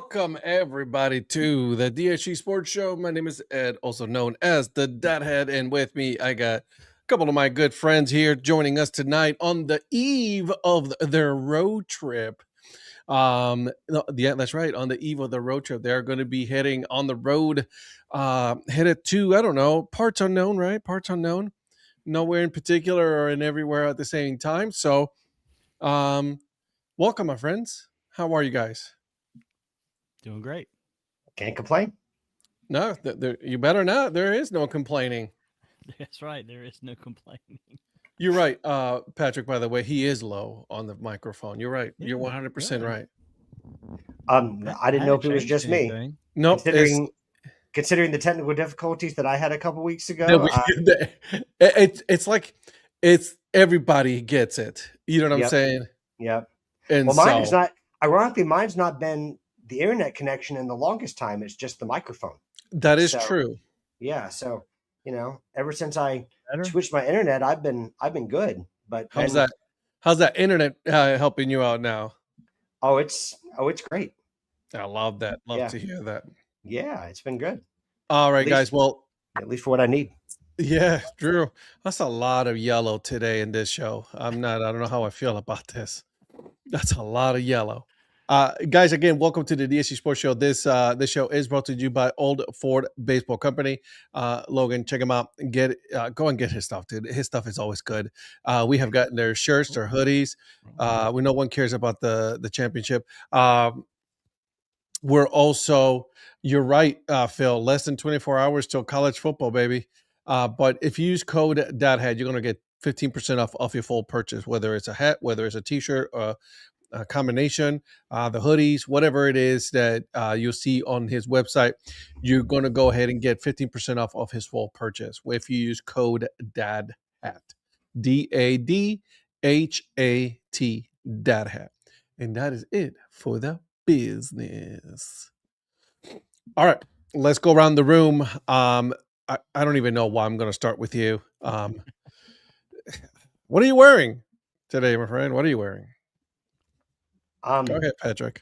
Welcome everybody to the DHC Sports Show. My name is Ed, also known as the Dad Hat, and with me I got a couple of my good friends here joining us tonight on the eve of their road trip. No, yeah, that's right. On the eve of the road trip, they're going to be heading on the road, headed to, I don't know, parts unknown, right? Parts unknown, nowhere in particular or in everywhere at the same time. So, um, welcome, my friends. How are you guys? Doing great. Can't complain. No, you better not. There is no complaining. That's right. There is no complaining. You're right, Patrick. By the way, he is low on the microphone. You're right. You're 100% right. I didn't know if it was just me. No, considering the technical difficulties that I had a couple weeks ago. It's like everybody gets it. You know what I'm saying? Yep. And mine is not. Ironically, mine's not been the internet connection in the longest time. It's just the microphone. That is true. Yeah. So ever since I switched my internet, I've been good. But how's that internet helping you out now? Oh, it's great. I love that. Love to hear that. Yeah, it's been good. All right, guys. Well, at least for what I need. Yeah, Drew. That's a lot of yellow today in this show. I don't know how I feel about this. That's a lot of yellow. Guys, again, welcome to the DHC Sports Show. This show is brought to you by Old Ford Baseball Company. Logan, check him out. Go and get his stuff, dude. His stuff is always good. We have gotten their shirts, their hoodies. We know one cares about the championship. We're also, you're right, Phil, less than 24 hours till college football, baby. But if you use code DADHAT, you're going to get 15% off your full purchase, whether it's a hat, whether it's a t-shirt, a combination, the hoodies, whatever it is that you'll see on his website, you're going to go ahead and get 15% off of his full purchase if you use code DADHAT, DADHAT, DADHAT. And that is it for the business. All right, let's go around the room. I don't even know why I'm going to start with you. What are you wearing today, my friend? What are you wearing? Go ahead, Patrick.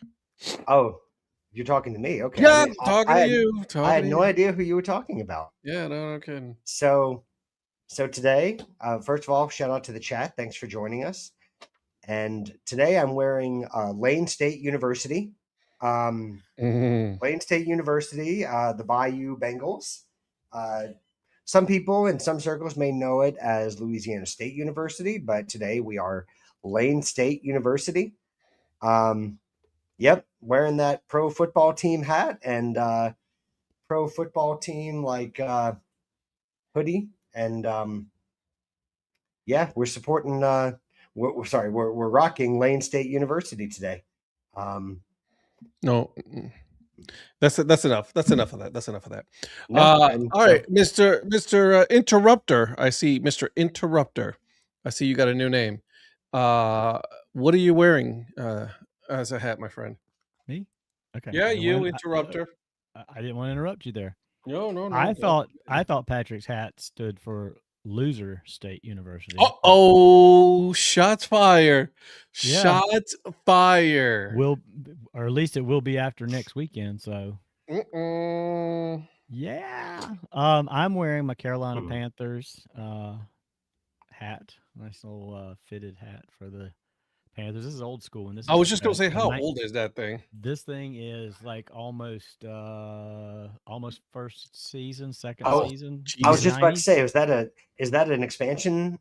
Oh, you're talking to me. Okay. Yeah, talking to you. I had no idea who you were talking about. Yeah, no kidding. So today, first of all, shout out to the chat. Thanks for joining us. And today I'm wearing Lane State University. Lane State University, the Bayou Bengals. Some people in some circles may know it as Louisiana State University, but today we are Lane State University. Yep, wearing that pro football team hat and pro football team hoodie, and yeah, we're supporting. We're rocking Lane State University today. No, that's enough. That's enough of that. That's enough of that. All right, Mr. Interrupter. I see, Mr. Interrupter. I see you got a new name. What are you wearing as a hat, my friend? Me? Okay. Yeah, you, Interrupter. I didn't want to interrupt you there. No. I thought Patrick's hat stood for Loser State University. Oh, shots fired. Yeah. Shots fired. Or at least it will be after next weekend, so. Yeah. I'm wearing my Carolina Panthers hat. Nice little fitted hat for the Panthers. This is old school. And I was just gonna say, how old is that thing? This thing is like almost first season, second season. I was just about to say, is that an expansion?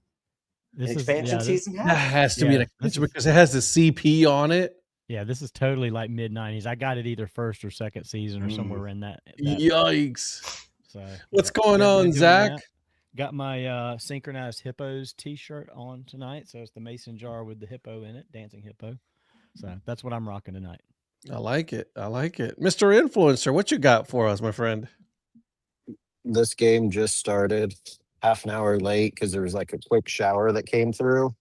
Season hat? That has to be an expansion because it has the CP on it. Yeah, this is totally like mid-90s. I got it either first or second season or somewhere in that. Yikes! So what's going on, Zach? Got my synchronized hippos t-shirt on tonight. So it's the mason jar with the hippo in it, dancing hippo. So that's what I'm rocking tonight. I like it. Mr. Influencer, what you got for us, my friend? This game just started half an hour late because there was like a quick shower that came through.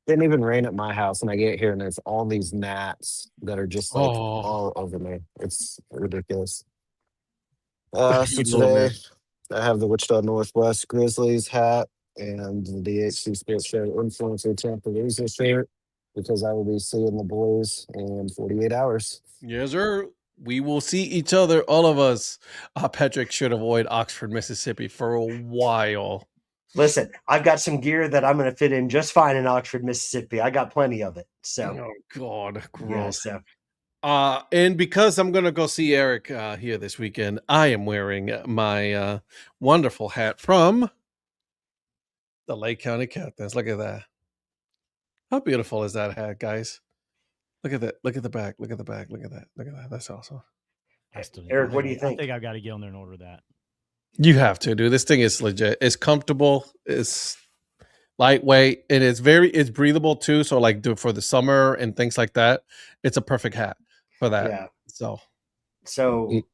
Didn't even rain at my house, and I get here and there's all these gnats that are just like all over me. It's ridiculous. So today I have the Wichita Northwest Grizzlies hat and the DHC Sports Show Influencer Tampa Loser shirt because I will be seeing the boys in 48 hours. Yes, sir. We will see each other, all of us. Patrick should avoid Oxford, Mississippi for a while. Listen, I've got some gear that I'm going to fit in just fine in Oxford, Mississippi. I got plenty of it. So, Oh God, yeah, gross. so And because I'm gonna go see Eric here this weekend, I am wearing my wonderful hat from the Lake County Captains. Look at that. How beautiful is that hat, guys? Look at that. Look at the back. Look at the back. Look at that. Look at that. That's awesome. I still need- Eric, I what do think you I think? think I've got to get on there and order that. You have to, dude. This thing is legit. It's comfortable. It's lightweight, and it's breathable too. So like for the summer and things like that, it's a perfect hat for that. Yeah. So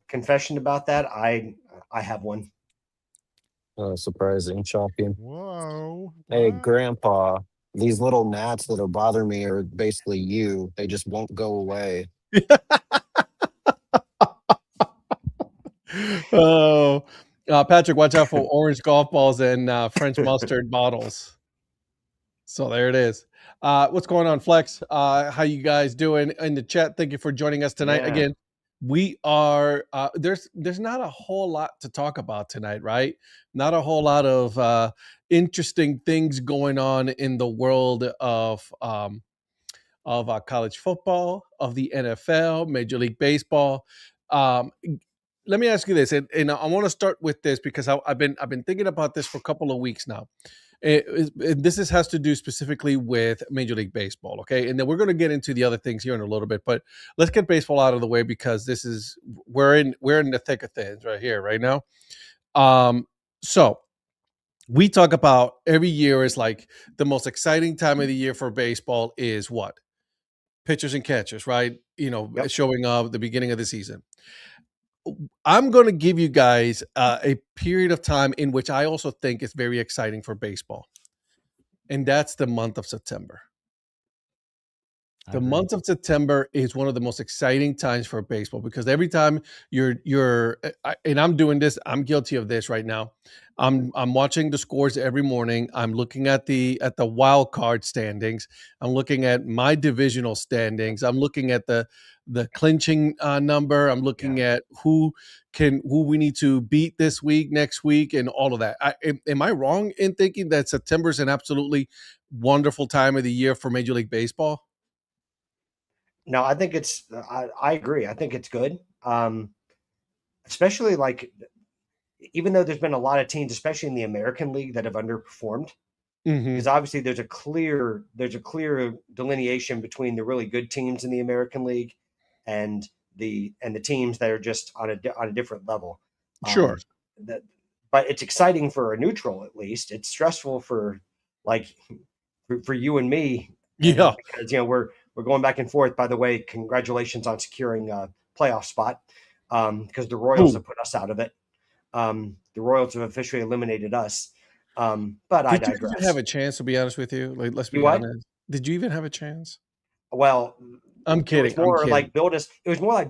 Confession about that, I have one. Surprising, shocking. Whoa. Hey, Grandpa, these little gnats that are bothering me are basically you. They just won't go away. Oh, Patrick, watch out for orange golf balls and French mustard bottles. So there it is. What's going on, Flex? How you guys doing in the chat? Thank you for joining us tonight. Yeah. Again, we are there's not a whole lot to talk about tonight, right? Not a whole lot of interesting things going on in the world of college football, of the NFL, Major League Baseball. Let me ask you this, and I want to start with this because I've been thinking about this for a couple of weeks now. This has to do specifically with Major League Baseball, okay? And then we're going to get into the other things here in a little bit, but let's get baseball out of the way because we're in the thick of things right here, right now. So we talk about every year is like the most exciting time of the year for baseball is what? Pitchers and catchers, right? Yep. Showing up at the beginning of the season. I'm going to give you guys a period of time in which I also think is very exciting for baseball. And that's the month of September. The month of September is one of the most exciting times for baseball because every time and I'm doing this, I'm guilty of this right now. I'm watching the scores every morning. I'm looking at the wild card standings. I'm looking at my divisional standings. I'm looking at the clinching number. I'm looking at who we need to beat this week, next week, and all of that. Am I wrong in thinking that September is an absolutely wonderful time of the year for Major League Baseball? No, I think I agree. I think it's good. Especially like, even though there's been a lot of teams, especially in the American League, that have underperformed, because obviously there's a clear delineation between the really good teams in the American League and the teams that are just on a different level. Sure. But it's exciting for a neutral, at least. It's stressful for you and me. Yeah. Because we're going back and forth. By the way, congratulations on securing a playoff spot, because the Royals have put us out of it. The Royals have officially eliminated us. But I digress. Did you even have a chance, to be honest with you? Like, let's be what? honest. Did you even have a chance? Well, I'm kidding. It was more like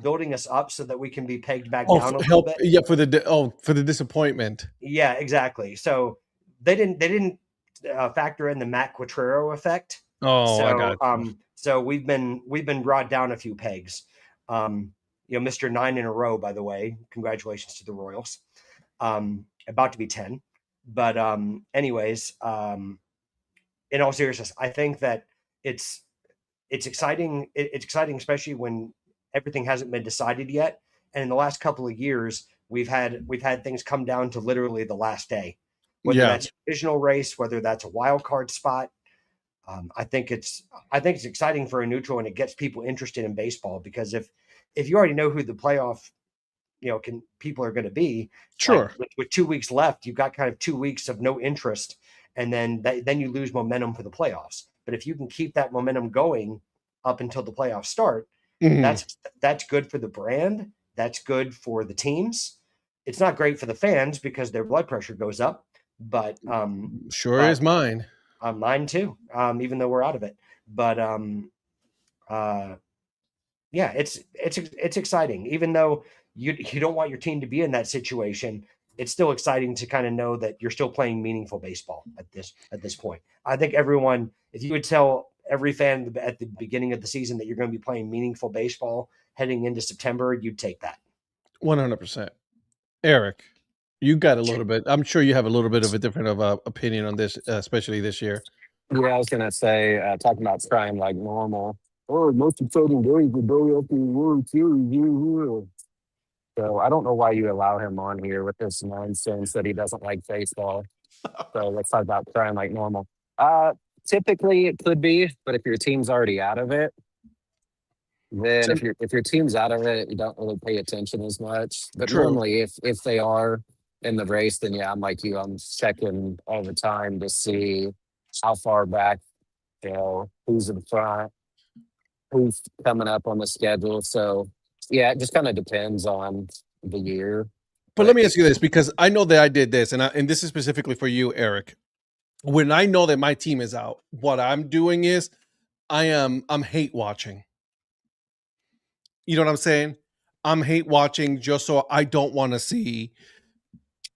building us up so that we can be pegged back down a little help, bit. yeah, for the disappointment. Yeah, exactly. So they didn't factor in the Matt Quatrero effect. Oh, so, I got you. So we've been brought down a few pegs. Mr. 9 in a row, by the way. Congratulations to the Royals. About to be 10. But anyways, in all seriousness, I think that it's exciting. It's exciting, especially when everything hasn't been decided yet. And in the last couple of years, we've had things come down to literally the last day, whether that's a divisional race, whether that's a wild card spot. I think it's exciting for a neutral, and it gets people interested in baseball, because if you already know who the playoff people are going to be, sure, like with 2 weeks left, you've got kind of 2 weeks of no interest, and then you lose momentum for the playoffs. But if you can keep that momentum going up until the playoffs start, that's good for the brand. That's good for the teams. It's not great for the fans because their blood pressure goes up, but is mine. Mine too. Even though we're out of it, but yeah, it's exciting. Even though you don't want your team to be in that situation, it's still exciting to kind of know that you're still playing meaningful baseball at this point. I think everyone, if you would tell every fan at the beginning of the season that you're going to be playing meaningful baseball, heading into September, you'd take that. 100%. Eric, you got a little bit. I'm sure you have a little bit of a different opinion on this, especially this year. Yeah, I was gonna say, talking about trying like normal. Oh, most exciting days the day after the World Series. So I don't know why you allow him on here with this nonsense that he doesn't like baseball. So let's talk about trying like normal. Typically it could be, but if your team's already out of it, then if your team's out of it, you don't really pay attention as much. But True. normally, if they are in the race, then yeah, I'm like you. I'm checking all the time to see how far back, who's in front, who's coming up on the schedule. So yeah, it just kind of depends on the year. But let me ask you this, because I know that I did this, and this is specifically for you, Eric. When I know that my team is out, what I'm doing is I'm hate watching. You know what I'm saying? I'm hate watching just so I don't want to see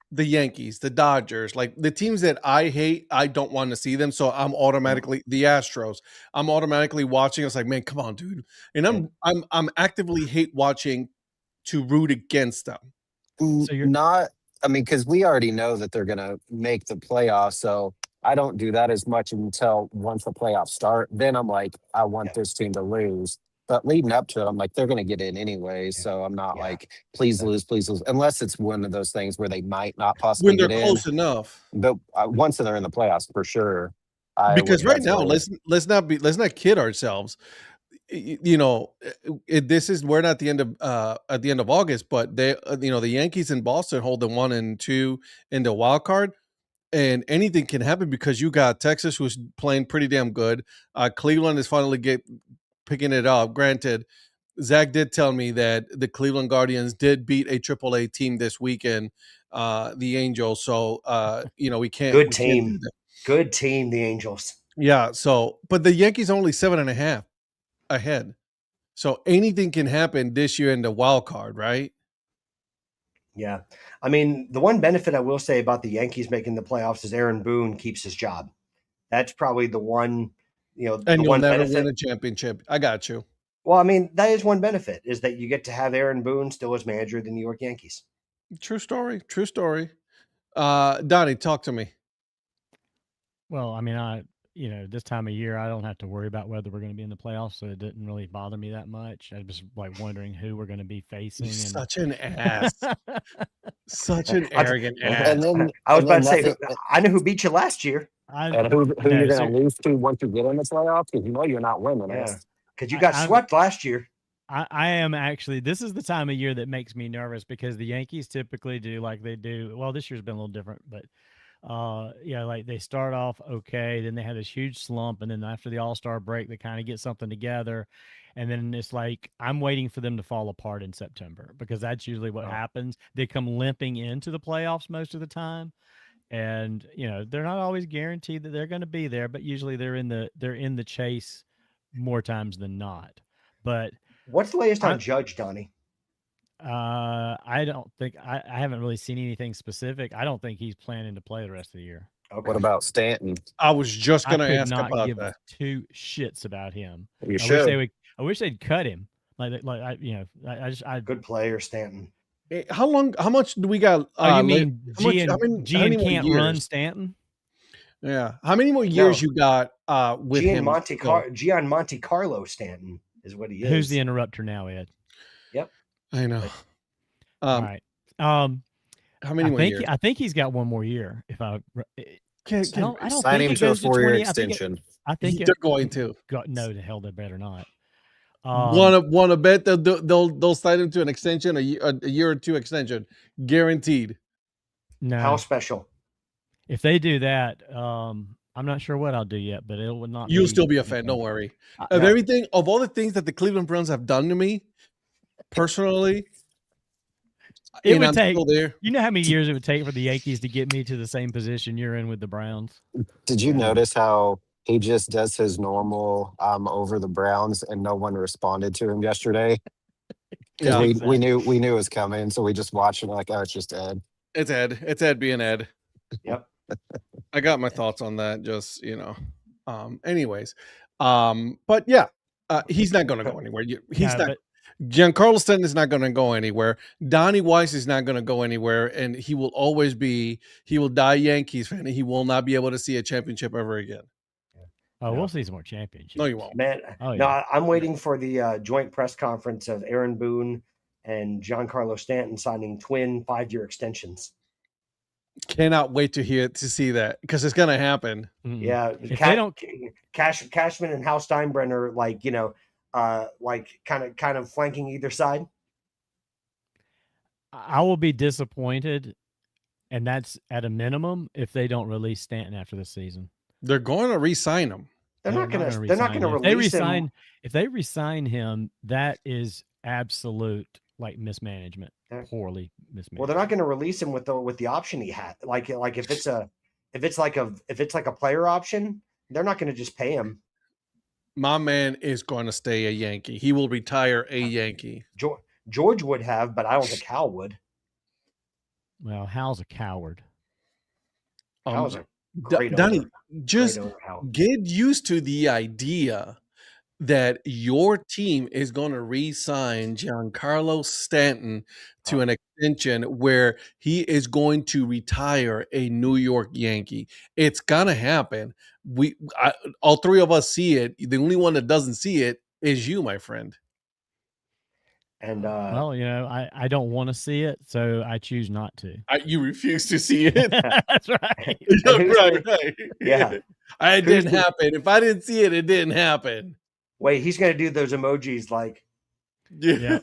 the Yankees, the Dodgers, like the teams that I hate. I don't want to see them, so I'm automatically the Astros. I'm automatically watching. It's like, man, come on, dude. And I'm actively hate watching to root against them. So you're not. I mean, because we already know that they're gonna make the playoffs, so I don't do that as much until once the playoffs start. Then I'm like, I want this team to lose. But leading up to it, I'm like, they're going to get in anyway. So I'm not like, please lose, unless it's one of those things where they might not possibly when they're get close in. But once they're in the playoffs, for sure. Because right now, let's not kid ourselves. You know, we're not at the end of August, but they, the Yankees in Boston hold the 1 and 2 in the wild card. And anything can happen because you got Texas, who's playing pretty damn good. Cleveland is finally picking it up. Granted, Zach did tell me that the Cleveland Guardians did beat a AAA team this weekend, the Angels. So, we can't. Good team. Good team, the Angels. Yeah. So, but the Yankees are only 7.5 ahead. So anything can happen this year in the wild card, right? Yeah. I mean, the one benefit I will say about the Yankees making the playoffs is Aaron Boone keeps his job. That's probably the one, and you'll never win a championship. I got you. Well, I mean, that is one benefit, is that you get to have Aaron Boone still as manager of the New York Yankees. True story. True story. Donnie, talk to me. Well, I mean, this time of year, I don't have to worry about whether we're going to be in the playoffs, so it didn't really bother me that much. I was like wondering who we're going to be facing. Such an ass. Such an arrogant ass. And then I was about to say, I know who beat you last year. And who you're going to lose to once you get in the playoffs, because you're not winning. Yeah, because you got swept last year. I am actually. This is the time of year that makes me nervous because the Yankees typically do like they do. Well, this year's been a little different, but like they start off okay, then they have this huge slump, and then after the All-Star break, they kind of get something together, and then it's like I'm waiting for them to fall apart in September because that's usually what happens. They come limping into the playoffs most of the time, and they're not always guaranteed that they're going to be there, but usually they're in the chase more times than not. But what's the latest on Judge, Donnie? I don't think I haven't really seen anything specific. I don't think he's planning to play the rest of the year. Okay. What about Stanton? I was just going to ask about not give that. 2 shits about him. I wish they'd cut him. Good player, Stanton. Hey, how much do we got? You mean Gian can't run Stanton? Yeah. How many more years you got with him? Gian Monte Carlo Stanton is what he is. Who's the interrupter now, Ed? Yep. I know. All right. How many more years? I think he's got one more year. If I don't sign him to a 4-year extension. I think they're going to. No, the hell they better not. Want to bet they'll sign him to an extension, a year or 2 extension, guaranteed. No. How special? If they do that, I'm not sure what I'll do yet, but it would not. You'll still be a fan. Don't worry. Of all the things that the Cleveland Browns have done to me, personally, it would take. You know how many years it would take for the Yankees to get me to the same position you're in with the Browns? Did you notice how he just does his normal over the Browns and no one responded to him yesterday? Yeah, we knew it was coming, so we just watched it like, oh, it's just Ed. It's Ed. It's Ed being Ed. Yep. I got my thoughts on that. Just anyways, but yeah, he's not going to go anywhere. He's not. Giancarlo Stanton is not going to go anywhere. Donnie Weiss is not going to go anywhere, and he will always be. He will die Yankees fan, and he will not be able to see a championship ever again. Oh, No. we'll see some more championships. No, you won't. Man, Oh, no, yeah. I'm waiting for the joint press conference of Aaron Boone and Giancarlo Stanton signing twin 5-year extensions. Cannot wait to see that because it's going to happen. Yeah, If they don't, Cashman and Hal Steinbrenner, like kind of flanking either side. I will be disappointed, and that's at a minimum if they don't release Stanton after the season. They're going to re-sign him. They're not going to release him. If they resign him, that is absolute like mismanagement, poorly mismanaged. Well, they're not going to release him with the option he had. Like if it's like a player option, they're not going to just pay him. My man is going to stay a Yankee. He will retire a Yankee. George would have, but I don't think Hal would. Well, Hal's a coward. Hal's a great Donnie, owner. just Great owner, Hal. get used to the idea that your team is going to re-sign Giancarlo Stanton to an extension where he is going to retire a New York Yankee. It's gonna happen. All three of us see it. The only one that doesn't see it is you, my friend. And well, I don't want to see it, so I choose not to. You refuse to see it. That's right. right. Yeah, it didn't happen. If I didn't see it, it didn't happen. Wait, he's going to do those emojis like. Yeah.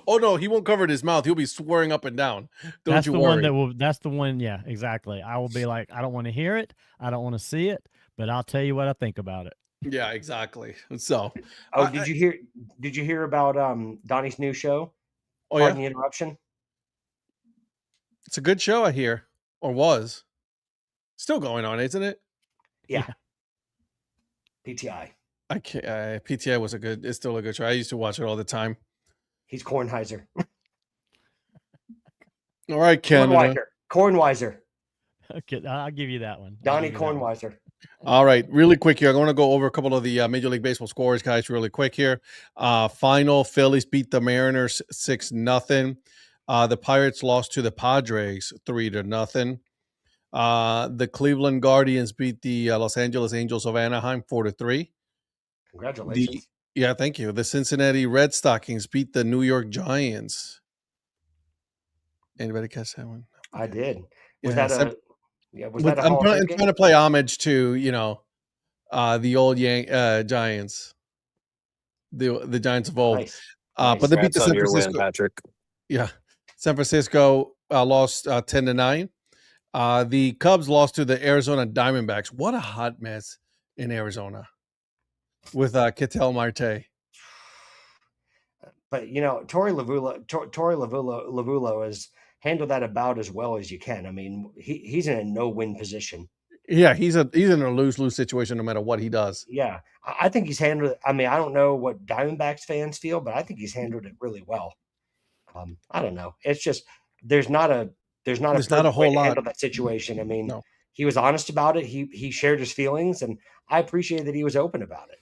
Oh no, he won't cover his mouth. He'll be swearing up and down. That's you the worry. one that will. That's the one. Yeah, exactly. I will be like, I don't want to hear it. I don't want to see it, but I'll tell you what I think about it. Yeah, exactly. So, did you hear about Donnie's new show? Oh, Pardon the interruption. It's a good show, I hear, or was. Still going on, isn't it? Yeah. PTI. I can't. PTI was it's still a good show. I used to watch it all the time. He's Kornheiser. All right, Canada. Kornweiser. Okay, I'll give you that one. Donnie Kornweiser. All right, really quick here. I want to go over a couple of the Major League Baseball scores, guys, really quick here. Final, Phillies beat the Mariners 6-0. The Pirates lost to the Padres 3-0. The Cleveland Guardians beat the Los Angeles Angels of Anaheim 4-3. Congratulations. Yeah, thank you. The Cincinnati Red Stockings beat the New York Giants. Anybody catch that one? I did. Was Yeah, that a I'm Hall of Fame game? trying to play homage to, the old Giants. The Giants of old. Nice. But they beat the San Francisco. Win, Patrick. Yeah. San Francisco lost 10-9. The Cubs lost to the Arizona Diamondbacks. What a hot mess in Arizona with Ketel Marte. But Torey Lovullo has handled that about as well as you can. I mean, he's in a no-win position. Yeah, he's in a lose-lose situation no matter what he does. Yeah, I think he's handled it. I mean, I don't know what Diamondbacks fans feel, but I think he's handled it really well. I don't know. It's just there's not a whole lot to handle that situation. I mean, He was honest about it. He shared his feelings, and I appreciate that he was open about it.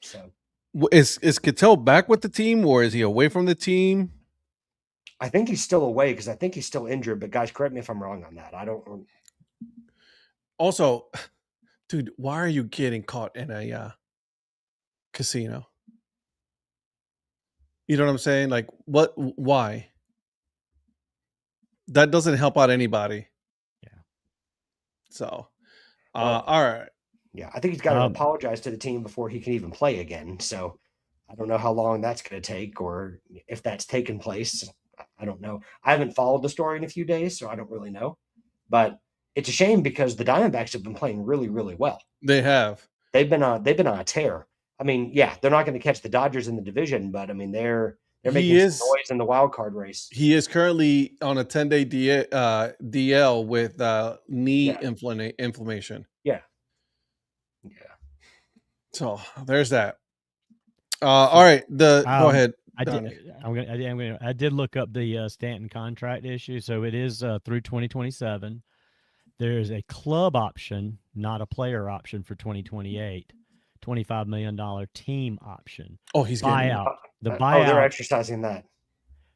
So, is Ketel back with the team, or is he away from the team? I think he's still away because I think he's still injured. But guys, correct me if I'm wrong on that. I don't. Also, dude, why are you getting caught in a casino? You know what I'm saying? Like, what? Why? That doesn't help out anybody. Yeah. So, all right. Yeah, I think he's got to apologize to the team before he can even play again. So, I don't know how long that's going to take, or if that's taken place. I don't know. I haven't followed the story in a few days, so I don't really know. But it's a shame because the Diamondbacks have been playing really, really well. They have. They've been on a tear. I mean, yeah, they're not going to catch the Dodgers in the division, but I mean, they're making some noise in the wild card race. He is currently on a 10-day DL with knee inflammation. Yeah. Yeah. So there's that. All right. Go ahead. I did look up the Stanton contract issue. So it is through 2027. There's a club option, not a player option for 2028. $25 million team option. Oh, he's getting it. Buyout. The they're buyout. exercising that.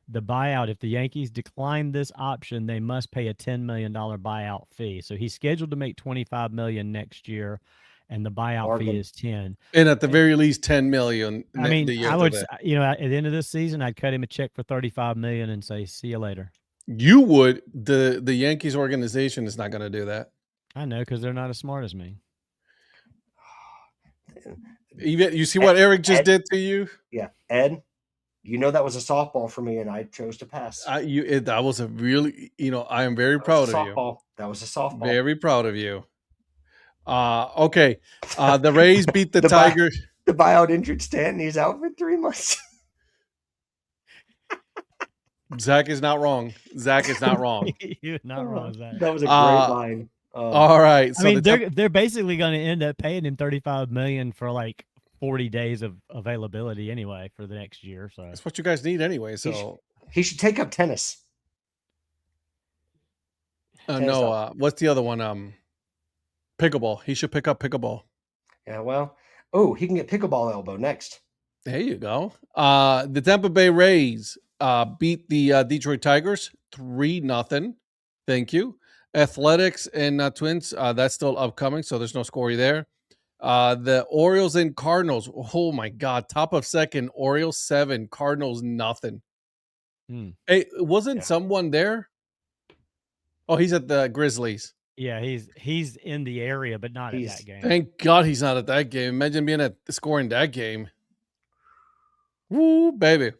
The buyout. If the Yankees decline this option, they must pay a $10 million buyout fee. So he's scheduled to make $25 million next year, and the buyout fee is 10. And at the very least, 10 million. I mean, I would, at the end of this season, I'd cut him a check for $35 million and say, "See you later." You would. The Yankees organization is not going to do that. I know, because they're not as smart as me. Even you see what Eric just did to you? Yeah, Ed. You know that was a softball for me, and I chose to pass. That was a really, I am very proud of you. That was a softball. Very proud of you. Okay. The Rays beat the Tigers. The buyout injured Stanton. He's out for 3 months. Zach is not wrong. You're not wrong, Zach. That was a great line. All right. So I mean, they're basically going to end up paying him $35 million for like 40 days of availability anyway for the next year. So that's what you guys need anyway. So he should take up tennis. What's the other one? Pickleball. He should pick up pickleball. Yeah, well, he can get pickleball elbow next. There you go. The Tampa Bay Rays beat the Detroit Tigers 3-0. Thank you. Athletics and Twins, that's still upcoming, so there's no score there. The Orioles and Cardinals. Oh my God! Top of second, Orioles 7, Cardinals nothing. Hey, wasn't someone there? Oh, he's at the Grizzlies. Yeah, he's in the area, but not at that game. Thank God he's not at that game. Imagine being at scoring that game. Woo, baby.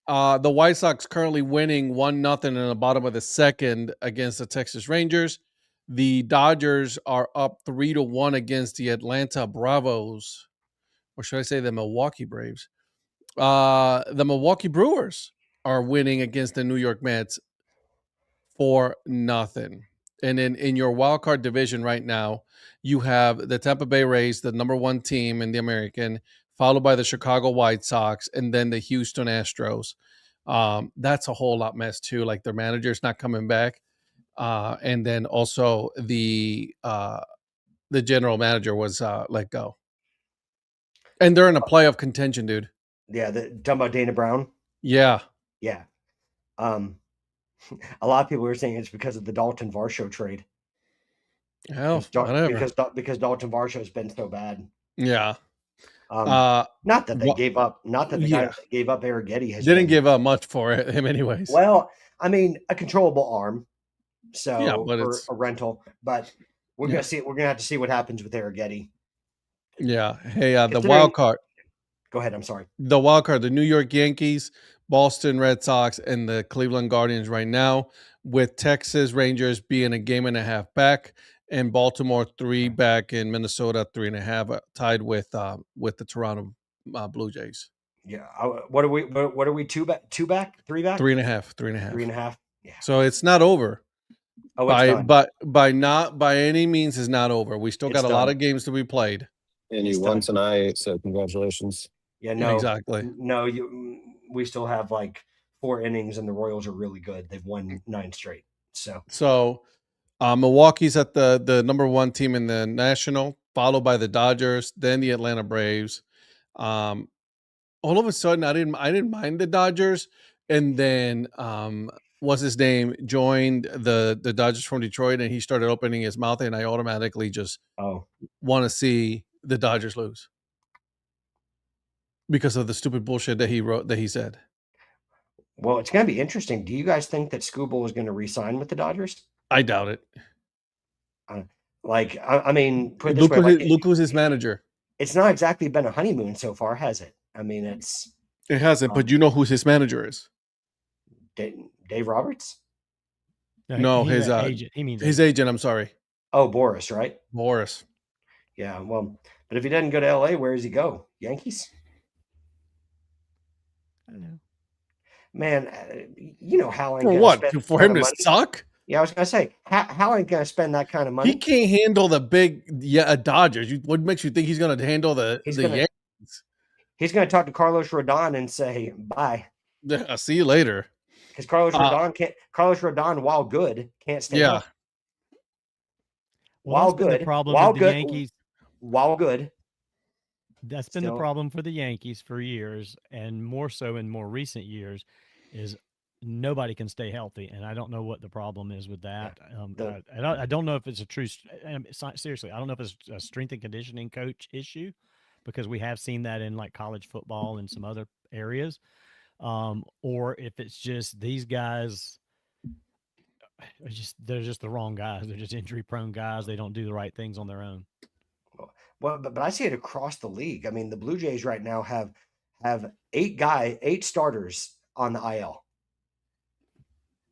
The White Sox currently winning 1-0 in the bottom of the second against the Texas Rangers. The Dodgers are up 3-1 against the Atlanta Bravos, or should I say the Milwaukee Braves? The Milwaukee Brewers are winning against the New York Mets 4-0. And then in your wild card division right now, you have the Tampa Bay Rays, the number 1 team in the American, followed by the Chicago White Sox, and then the Houston Astros. That's a whole lot mess too. Like their manager's not coming back. And then also the general manager was let go. And they're in a playoff contention, dude. Yeah, talking about Dana Brown? Yeah. Yeah. A lot of people were saying it's because of the Dalton Varsho trade. Hell, whatever. Because Dalton Varsho has been so bad. Yeah. Not that they gave up. Not that the guy that gave up Arrighetti didn't give up much for him, anyways. Well, I mean, a controllable arm, so yeah, but it's a rental. But we're gonna see. We're gonna have to see what happens with Arrighetti. Yeah. Hey, the wild card. Go ahead. I'm sorry. The wild card: the New York Yankees, Boston Red Sox, and the Cleveland Guardians right now, with Texas Rangers being a game and a half back, and Baltimore 3 back, in Minnesota 3.5, tied with the Toronto Blue Jays. Yeah. What are we? 2 back? 3 back? 3.5. 3.5. Yeah. So it's not over. Oh, by any means is not over. We still got a lot of games to be played. And you won tonight, so congratulations. Yeah. No. Exactly. No. We still have like 4 innings, and the Royals are really good. They've won 9 straight. So. Milwaukee's at the number 1 team in the National, followed by the Dodgers, then the Atlanta Braves. All of a sudden, I didn't mind the Dodgers, and then what's his name joined the Dodgers from Detroit, and he started opening his mouth, and I automatically just want to see the Dodgers lose because of the stupid bullshit that he said. Well, it's going to be interesting. Do you guys think that Scooble is going to re-sign with the Dodgers? I doubt it. I mean, put it this way, look who's his manager. It's not exactly been a honeymoon so far, has it? I mean, it hasn't. But you know who his manager is? Dave Roberts? No, his agent. He means his agent. I'm sorry. Oh, Boris, right? Boris. Yeah. Well, but if he doesn't go to LA, where does he go? Yankees? I don't know. Man, you know how for what? For him to suck? Yeah, I was gonna say, how ain't gonna spend that kind of money? He can't handle the big Dodgers. What makes you think he's gonna handle the Yankees? He's gonna talk to Carlos Rodon and say bye. I'll see you later. Because Carlos Rodon, while good, can't stay. Yeah. While good, the problem with the Yankees. While good, That's been the Still, problem for the Yankees for years, and more so in more recent years, is nobody can stay healthy, and I don't know what the problem is with yeah, that. the I don't know if it's a true. Seriously, I don't know if it's a strength and conditioning coach issue, because we have seen that in like college football and some other areas, or if it's just these guys they're just the wrong guys. They're just injury prone guys. They don't do the right things on their own. well, but I see it across the league. I mean, the Blue Jays right now have 8 starters on the IL.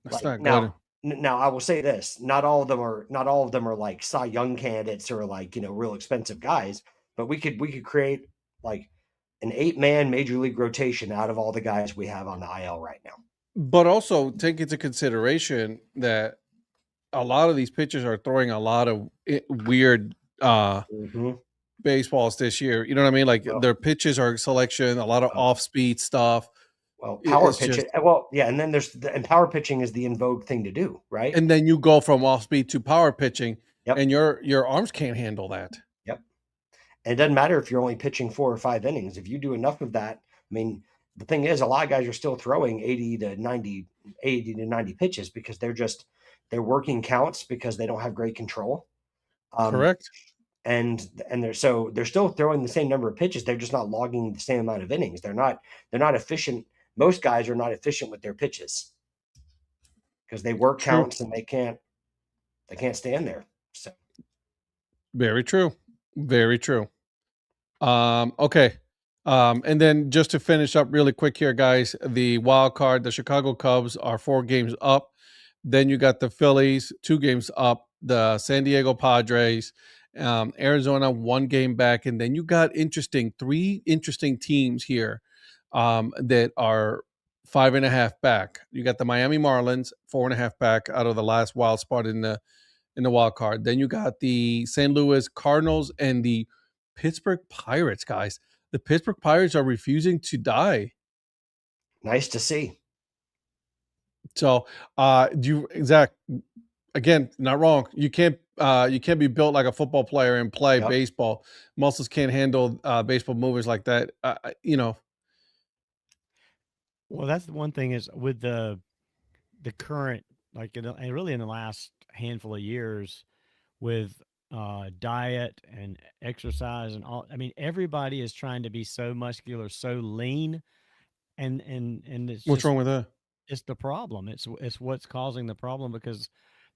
That's Like not good. now, I will say this: not all of them are like Cy Young candidates or like real expensive guys. But we could create like an 8-man major league rotation out of all the guys we have on the IL right now. But also take into consideration that a lot of these pitchers are throwing a lot of weird Mm-hmm. baseballs this year. You know what I mean? Like Well, their pitches are selection, a lot of well, off-speed stuff. power It's pitching. just, Well, yeah, and then and power pitching is the in vogue thing to do, right? and then you go from off-speed to power pitching, Yep. and your arms can't handle that. Yep. And it doesn't matter if you're only pitching 4 or 5 innings. If you do enough of that, I mean, the thing is, a lot of guys are still throwing 80 to 90 pitches because they're working counts because they don't have great control. Correct. And they're still throwing the same number of pitches. They're just not logging the same amount of innings. They're not efficient. Most guys are not efficient with their pitches because they work True. counts and they can't stand there. So Very true. Very true. Okay. And then just to finish up really quick here, guys, the wild card, the Chicago Cubs are 4 games up. Then you got the Phillies 2 games up, the San Diego Padres, Arizona 1 game back, and then you got 3 interesting teams here that are 5.5 back. You got the Miami Marlins 4.5 back out of the last wild spot in the wild card. Then you got the St. Louis Cardinals and the Pittsburgh Pirates, guys. The Pittsburgh Pirates are refusing to die. nice to see. So, Zach, again, not wrong. You can't be built like a football player and play Yep. baseball. Muscles can't handle baseball movers like that. Well, that's the one thing is with the current, like, and really in the last handful of years, with diet and exercise and all. I mean, everybody is trying to be so muscular, so lean, and it's What's just wrong with that? it's the problem. It's what's causing the problem because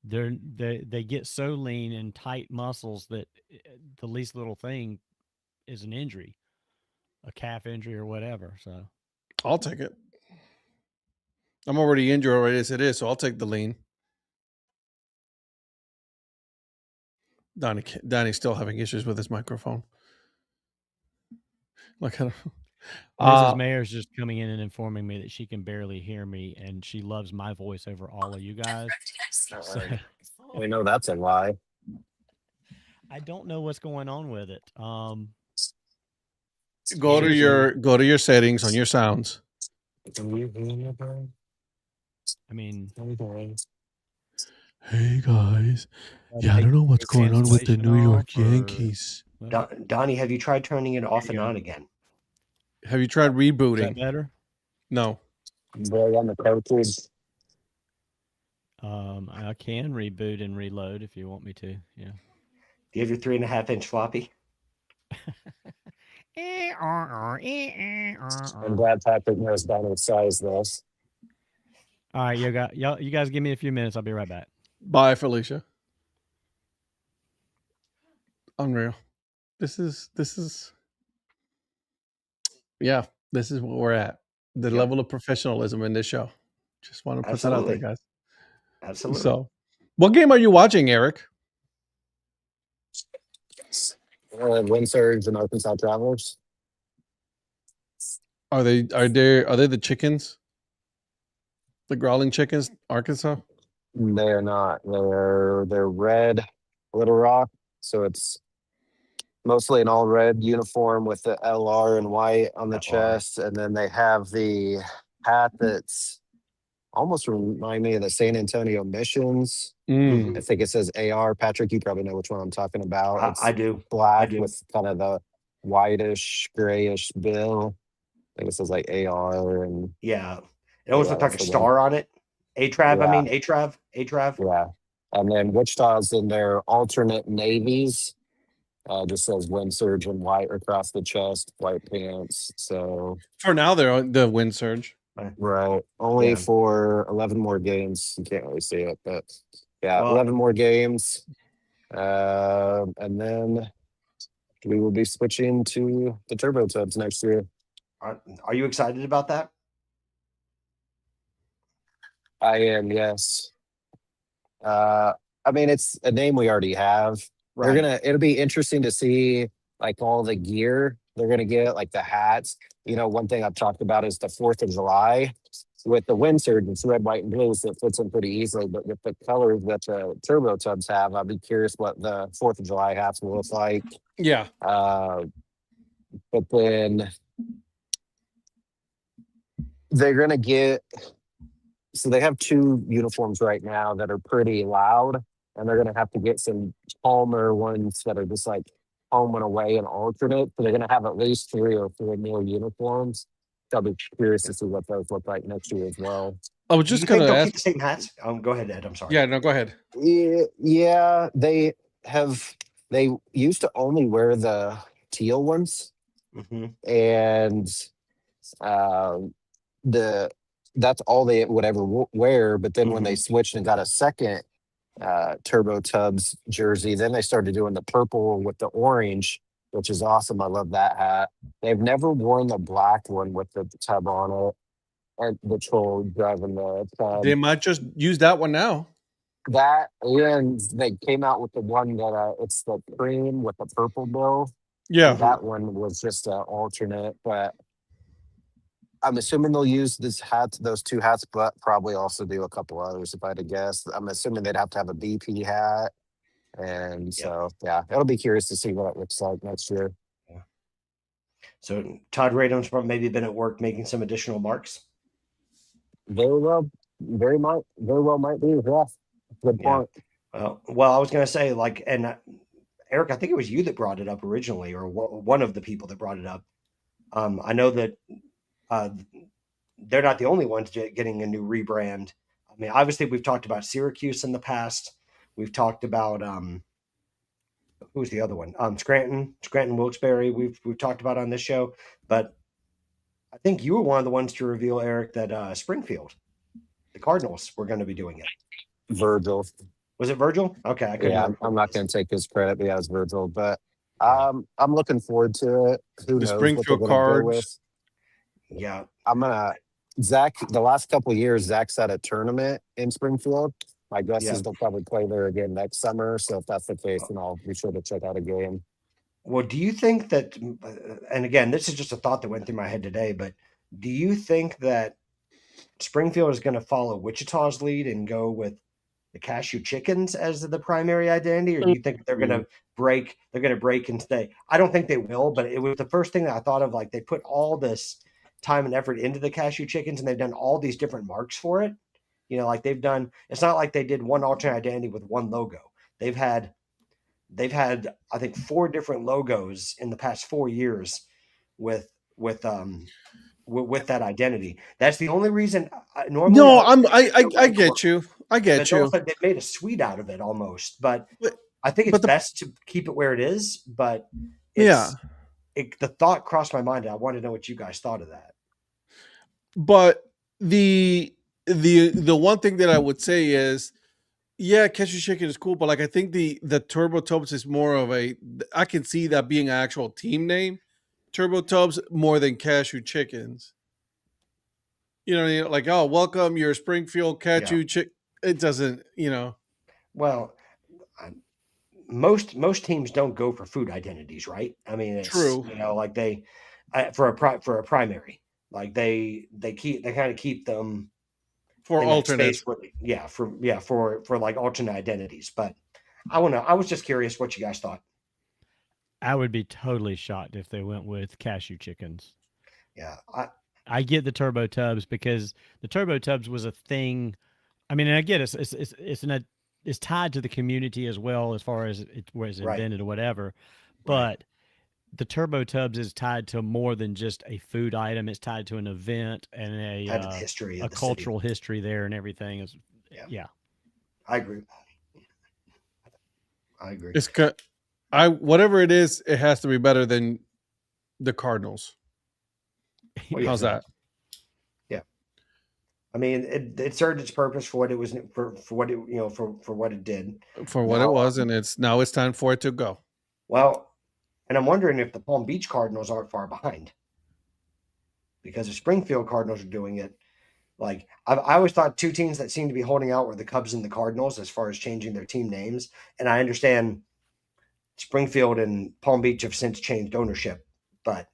they get so lean and tight muscles that the least little thing is an injury, a calf injury or whatever. So I'll take it. I'm already injured already as it is, so I'll take the lean. Donnie's still having issues with his microphone. Like, I don't know. Mrs. Mayer's just coming in and informing me that she can barely hear me and she loves my voice over all of you guys. So, We know that's a lie. I don't know what's going on with it. Go to your settings on your sounds. I mean, hey guys, yeah, I don't know what's going on with the New York Yankees. Donnie, have you tried turning it off and on again? Have you tried Is rebooting? that better? No. Boy, on the coaches. I can reboot and reload if you want me to. Yeah. Do you have your 3.5-inch floppy? I'm glad Patrick knows Donnie's size, though. All right, you guys give me a few minutes. I'll be right back. Bye, Felicia. Unreal. This is yeah, this is where we're at. The level of professionalism in this show. Just want to put that out there, guys. Absolutely. So, what game are you watching, Eric? Wind Surge and Arkansas Travelers. Are they the chickens? The growling chickens, Arkansas? They are not. They're red, Little Rock. So it's mostly an all red uniform with the LR and white on the chest, and then they have the hat that's almost remind me of the San Antonio Missions. I think it says AR. Patrick, you probably know which one I'm talking about. I do. Black I do. with kind of the whitish, grayish bill. I think it says like AR and Yeah. It almost looked like a that's the one. star on it. Atrav, I Yeah, mean, Atrav. yeah. And then Wichita's in their alternate navies. Just says wind surge in white across the chest, white pants. So For now, they're on the wind surge. right, only Yeah. for 11 more games. You can't really see it, but yeah, Well, 11 more games. And then we will be switching to the Turbo Tubs next year. are you excited about that? I am, yes. I mean, it's a name we already have. Right. It'll be interesting to see like all the gear they're gonna get, like the hats. You know, one thing I've talked about is the 4th of July. With the wind surge, it's red, white, and blue, so it fits in pretty easily. But with the colors that the Turbo Tubs have, I'd be curious what the 4th of July hats will look like. Yeah. But then they're gonna get, so they have 2 uniforms right now that are pretty loud, and they're gonna have to get some calmer ones that are just like home and away and alternate. So they're gonna have at least 3 or 4 more uniforms. So I'll be curious to see what those look like next year as well. I was Do you just think gonna they'll ask. keep the same hats? Go ahead, Ed. I'm sorry. Yeah, no, go ahead. Yeah, they used to only wear the teal ones, Hmm. and the that's all they would ever wear. But then when they switched and got a second Turbo Tubs jersey, then they started doing the purple with the orange, which is awesome. I love that hat. They've never worn the black one with the tub on it, and the troll driving the tub. They might just use that one now. That, and they came out with the one that it's the cream with the purple bill. Yeah. That one was just an alternate, but I'm assuming they'll use those 2 hats, but probably also do a couple others if I had to guess. I'm assuming they'd have to have a BP hat. And so, yeah, it'll be curious to see what it looks like next year. Yeah. So Todd Radum's maybe been at work making some additional marks. Very well might be. Yeah, good point. Well, I was going to say, like, and Eric, I think it was you that brought it up originally, or one of the people that brought it up. I know that they're not the only ones getting a new rebrand. I mean, obviously, we've talked about Syracuse in the past. We've talked about who's the other one? Scranton, Wilkes-Barre. We've talked about on this show, but I think you were one of the ones to reveal, Eric, that Springfield, the Cardinals, were going to be doing it. Virgil. Was it Virgil? Okay, I couldn't remember. I'm not going to take his credit, but yeah, it was Virgil. But I'm looking forward to it. Who knows Springfield what they're going to go Cards. with. Yeah. Zach, the last couple of years, Zach's at a tournament in Springfield. My guess is they'll probably play there again next summer. So if that's the case, then I'll be sure to check out a game. Well, do you think that, and again, this is just a thought that went through my head today, but do you think that Springfield is going to follow Wichita's lead and go with the Cashew Chickens as the primary identity, or do you think they're going to break and stay? I don't think they will, but it was the first thing that I thought of. Like, they put all this time and effort into the Cashew Chickens, and they've done all these different marks for it. You know, like it's not like they did one alternate identity with one logo. They've had, I think, 4 different logos in the past 4 years with that identity. That's the only reason. Normally, I get you. I get you. Like they made a suite out of it almost, but I think it's best to keep it where it is. But the thought crossed my mind, and I wanted to know what you guys thought of that. But the one thing that I would say is, yeah, Cashew Chicken is cool, but like I think the Turbo Tubs is more of I can see that being an actual team name, Turbo Tubs, more than Cashew Chickens. You know, like, oh, welcome your Springfield Cashew Chick. It doesn't, you know. Well, most teams don't go for food identities, right? I mean, it's true. You know, like they for a primary, like they kind of keep them for alternates. For like alternate identities. But I was just curious what you guys thought. I would be totally shocked if they went with Cashew Chickens. Yeah, I get the Turbo Tubs because the Turbo Tubs was a thing. I mean, and I get it's tied to the community as well as far as it was invented or whatever. But the Turbo Tubs is tied to more than just a food item. It's tied to an event and Tied to the history of a the cultural city. history there, and everything is. Yeah. Yeah. I agree. I agree. It's whatever it is, it has to be better than the Cardinals. Well, yeah. How's that? Yeah. I mean, it served its purpose for what it was for what it for what it did. For what it was, and it's time for it to go. Well, and I'm wondering if the Palm Beach Cardinals aren't far behind, because the Springfield Cardinals are doing it. Like I always thought, two teams that seemed to be holding out were the Cubs and the Cardinals as far as changing their team names. And I understand Springfield and Palm Beach have since changed ownership, but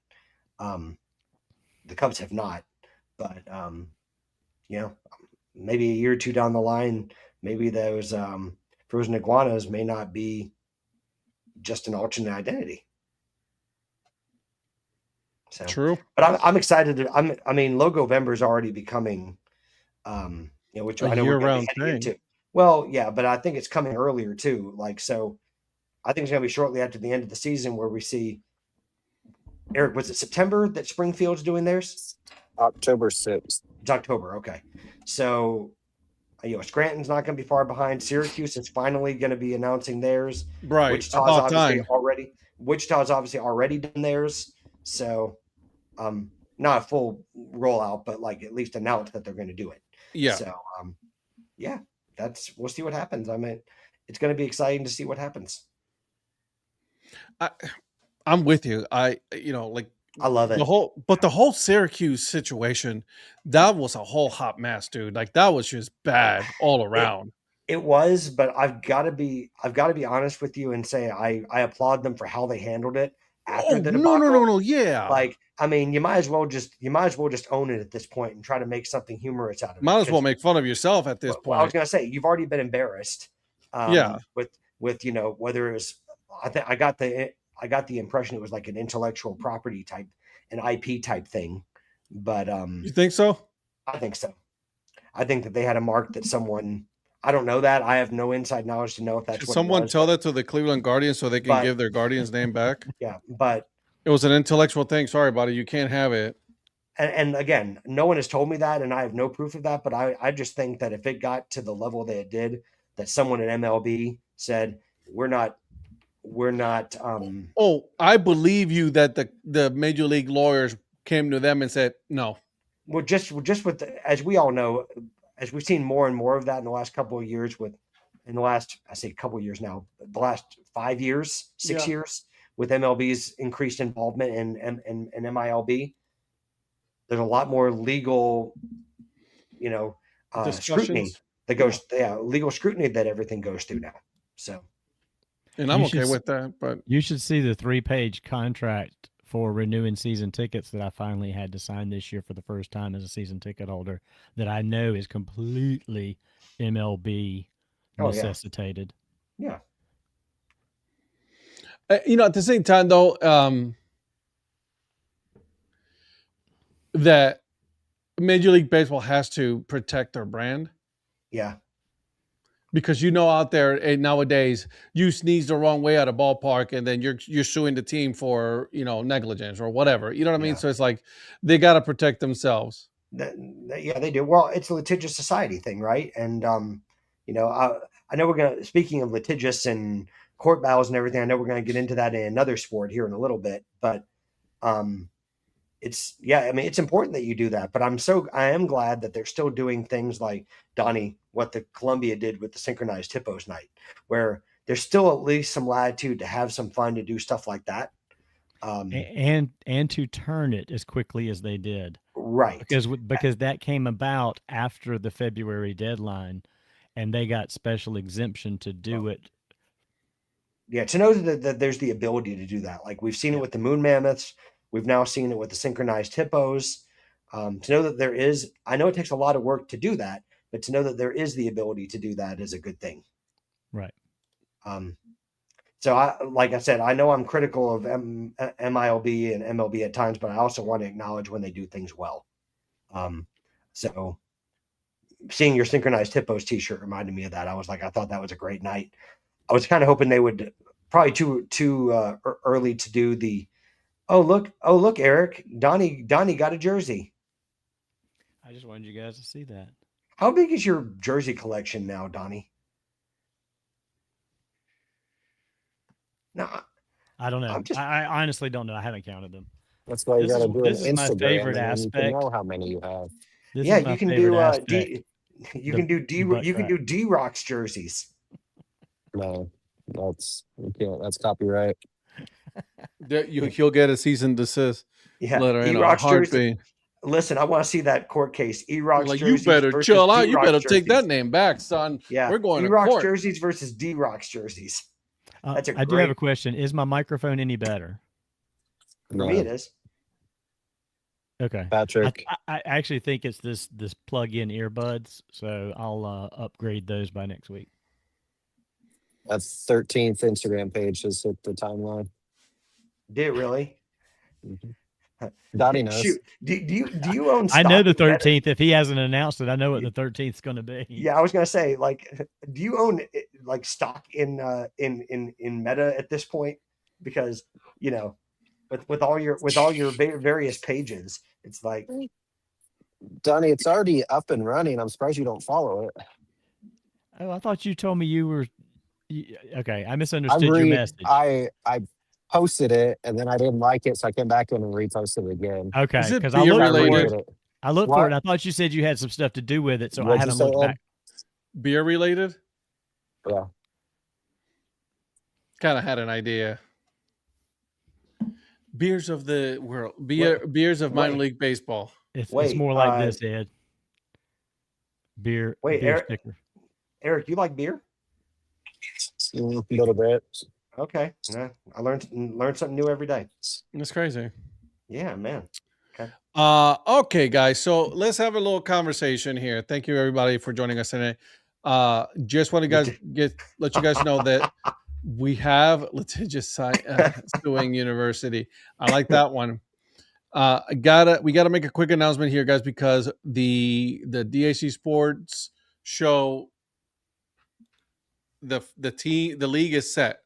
the Cubs have not. But maybe a year or two down the line, maybe those frozen iguanas may not be just an alternate identity. So True. But I'm excited. I mean, Logovember is already becoming, which I know we're going to be heading into. Well, yeah, but I think it's coming earlier too. Like, so I think it's going to be shortly after the end of the season where we see, Eric, was it September that Springfield's doing theirs? October 6th. It's October. Okay. So, Scranton's not going to be far behind. Syracuse is finally going to be announcing theirs. Right. Wichita's obviously already done theirs. So, not a full rollout, but like at least announce that they're going to do it. Yeah. So, we'll see what happens. I mean, it's going to be exciting to see what happens. I'm with you. I love it. The whole Syracuse situation, that was a whole hot mess, dude. Like that was just bad all around. It was, but I've got to be honest with you and say I applaud them for how they handled it after the debacle. No, yeah. Like, I mean, you might as well just own it at this point and try to make something humorous out of it. Might as well make fun of yourself at this point. Well, I was going to say, you've already been embarrassed. With whether it was, I got the impression it was like an intellectual property type, an IP type thing. But you think so? I think so. I think that they had a mark that someone, I don't know that. I have no inside knowledge to know if that's Should what someone it was, tell that to the Cleveland Guardians so they can give their Guardians name back. Yeah, but it was an intellectual thing. Sorry, buddy, you can't have it. And again, no one has told me that, and I have no proof of that. But I just think that if it got to the level that it did, that someone at MLB said, we're not. I believe you that the major league lawyers came to them and said no. Well, just with as we all know, as we've seen more and more of that in the last couple of years, I say couple of years now, the last 5 years, 6 years, with MLB's increased involvement in MILB, there's a lot more legal, scrutiny that goes, legal scrutiny that everything goes through now. So. And I'm okay with that, but you should see the 3-page contract for renewing season tickets that I finally had to sign this year for the first time as a season ticket holder that I know is completely MLB necessitated. Yeah. At the same time though, that Major League Baseball has to protect their brand. Yeah. Because out there nowadays, you sneeze the wrong way at a ballpark, and then you're suing the team for negligence or whatever. You know what I mean? So it's like they got to protect themselves. They do. Well, it's a litigious society thing, right? And I know we're gonna. Speaking of litigious and court battles and everything, I know we're gonna get into that in another sport here in a little bit, but it's important that you do that, but I am glad that they're still doing things like Donnie, what the Columbia did with the synchronized hippos night, where there's still at least some latitude to have some fun, to do stuff like that. And to turn it as quickly as they did. Right. Because that came about after the February deadline and they got special exemption to do it. Yeah. To know that there's the ability to do that. Like we've seen it with the moon mammoths. We've now seen it with the synchronized hippos. To know that there is, I know it takes a lot of work to do that, but to know that there is the ability to do that is a good thing. Right. So like I said, I know I'm critical of MILB and MLB at times, but I also want to acknowledge when they do things well. So seeing your synchronized hippos t-shirt reminded me of that. I thought that was a great night. I was kind of hoping they would, probably too early to do the Oh look, Eric. Donnie got a jersey. I just wanted you guys to see that. How big is your jersey collection now, Donnie? No, I don't know. I'm just I honestly don't know. I haven't counted them. That's why you This got is to do an this is my Instagram, favorite and then you can aspect. know how many you have. This yeah, is my you can favorite do aspect. you the- can do the butt you can crack. do D-Rock's jerseys. No, you can't. That's copyright. He'll get a cease and desist Yeah, letter in a E-Rock's jersey. heartbeat. Listen, I want to see that court case. E-Rock's Like, you jerseys better versus chill out. You D-Rock's better take that jerseys. name back, son. Yeah, We're going to E-Rock's court. jerseys versus D-Rock's jerseys. That's a I do have a great. question. Is my microphone any better? For me, it is. Okay. Patrick. I actually think it's this plug-in earbuds, so I'll upgrade those by next week. That's 13th Instagram page just hit the timeline. Did it really? Donnie knows. Shoot, do you own? I know stock the in Meta? 13th. If he hasn't announced it, I know what the 13th is going to be. Yeah, I was gonna say, like, do you own like stock in Meta at this point? Because with all your various pages, it's like, Donnie, it's already up and running. I'm surprised you don't follow it. Oh, I thought you told me you were. Okay, I misunderstood your message. I posted it and then I didn't like it, so I came back in and reposted it again. Okay, Is it because I beer looked for related? it. I looked for it. I thought you said you had some stuff to do with it, so I What'd you haven't say, looked Ed? back. Beer related? Yeah. Kind of had an idea. Beers of the world. Beers of minor league baseball. It's Wait, more like this, Ed. Beer. Wait, beer Eric- sticker. Eric, you like beer? A little bit. Okay, yeah, I learned something new every day. That's crazy. Yeah, man. Okay, guys. So let's have a little conversation here. Thank you, everybody, for joining us today. Just want to let you guys know that we have litigious suing university. I like that one. We gotta make a quick announcement here, guys, because the DHC Sports Show, the league is set.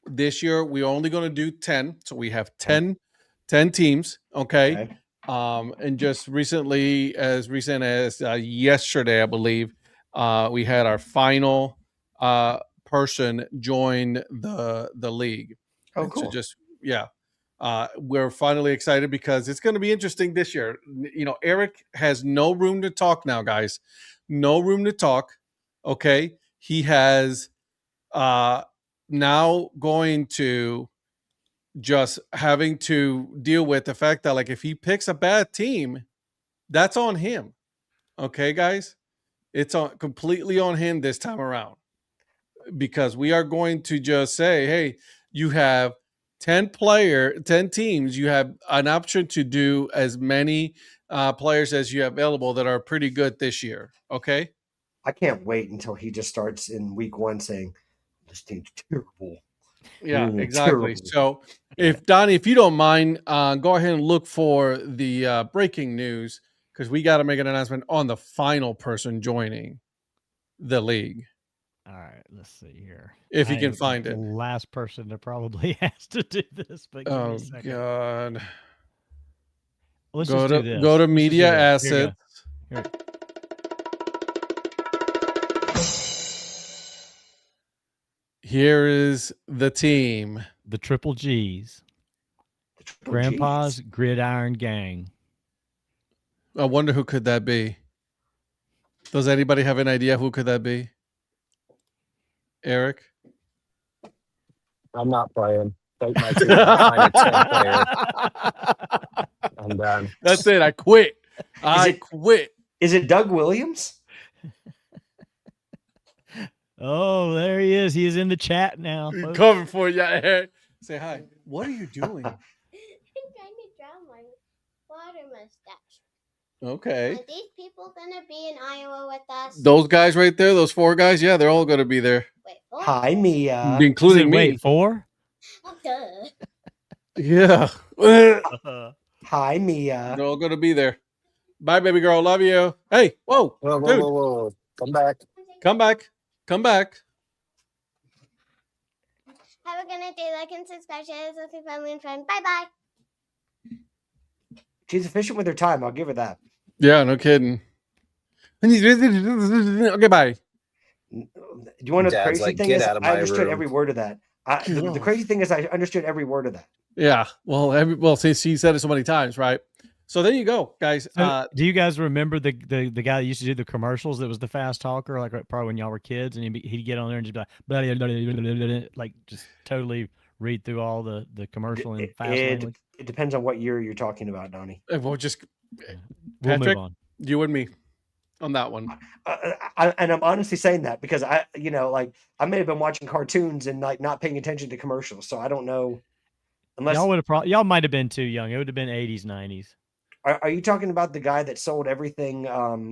This year we're only going to do 10, so we have 10 teams. Okay. And just recently, as recent as yesterday, I believe, we had our final person join the league. Oh, And cool. so we're finally excited because it's going to be interesting this year. Eric has no room to talk now, guys. No room to talk. Okay. He has now going to just having to deal with the fact that, like, if he picks a bad team, that's on him. Okay, guys? It's completely on him this time around, because we are going to just say, hey, you have 10 teams. You have an option to do as many players as you have available that are pretty good this year. Okay? I can't wait until he just starts in week 1 saying, "This team's terrible." Yeah, Ooh, exactly. terrible. So if Donnie, if you don't mind, go ahead and look for the breaking news, because we got to make an announcement on the final person joining the league. All right, let's see here. If you can find the it. last person that probably has to do this, but give me Oh a second. God. Let's Go just do this. to Let's just do media this. Here you go. assets. Here is the team. The Triple G's. The Triple Grandpa's Gs. Gridiron Gang. I wonder who could that be. Does anybody have an idea who could that be? Eric? I'm not playing. Take my team behind a 10 player. I'm done. That's it. I quit. I quit. Is it Doug Williams? Oh, there he is. He is in the chat now. folks. Coming for you, Eric. Say hi. What are you doing? I'm trying to draw my water mustache. Okay. Are these people gonna be in Iowa with us? Those guys right there, those 4 guys, yeah, they're all going to be there, Wait, what? Hi, Mia. You including said, me. wait, 4? Oh, duh. Yeah. They're Hi, Mia. all going to be there. Bye, baby girl. Love you. Hey, whoa. Whoa, Dude, whoa. Come back. come back. Come back. Have a good night, day, like and subscribe, share this with your family and friends. Bye bye. She's efficient with her time. I'll give her that. Yeah, no kidding. Okay, bye. Do you want to know the Dad's crazy like, thing "Get is? out of I my understood room." every word of that. The crazy thing is I understood every word of that. Yeah. Well, since she said it so many times, right? So there you go, guys. So, do you guys remember the guy that used to do the commercials that was the fast talker, like probably when y'all were kids, and he'd get on there and just be like just totally read through all the commercial in fast language? It depends on what year you're talking about, Donnie. We'll just We'll Patrick, move on. you and me on that one. And I'm honestly saying that because I may have been watching cartoons and like not paying attention to commercials, so I don't know. Unless y'all might have been too young. It would have been 80s, 90s. Are you talking about the guy that sold everything,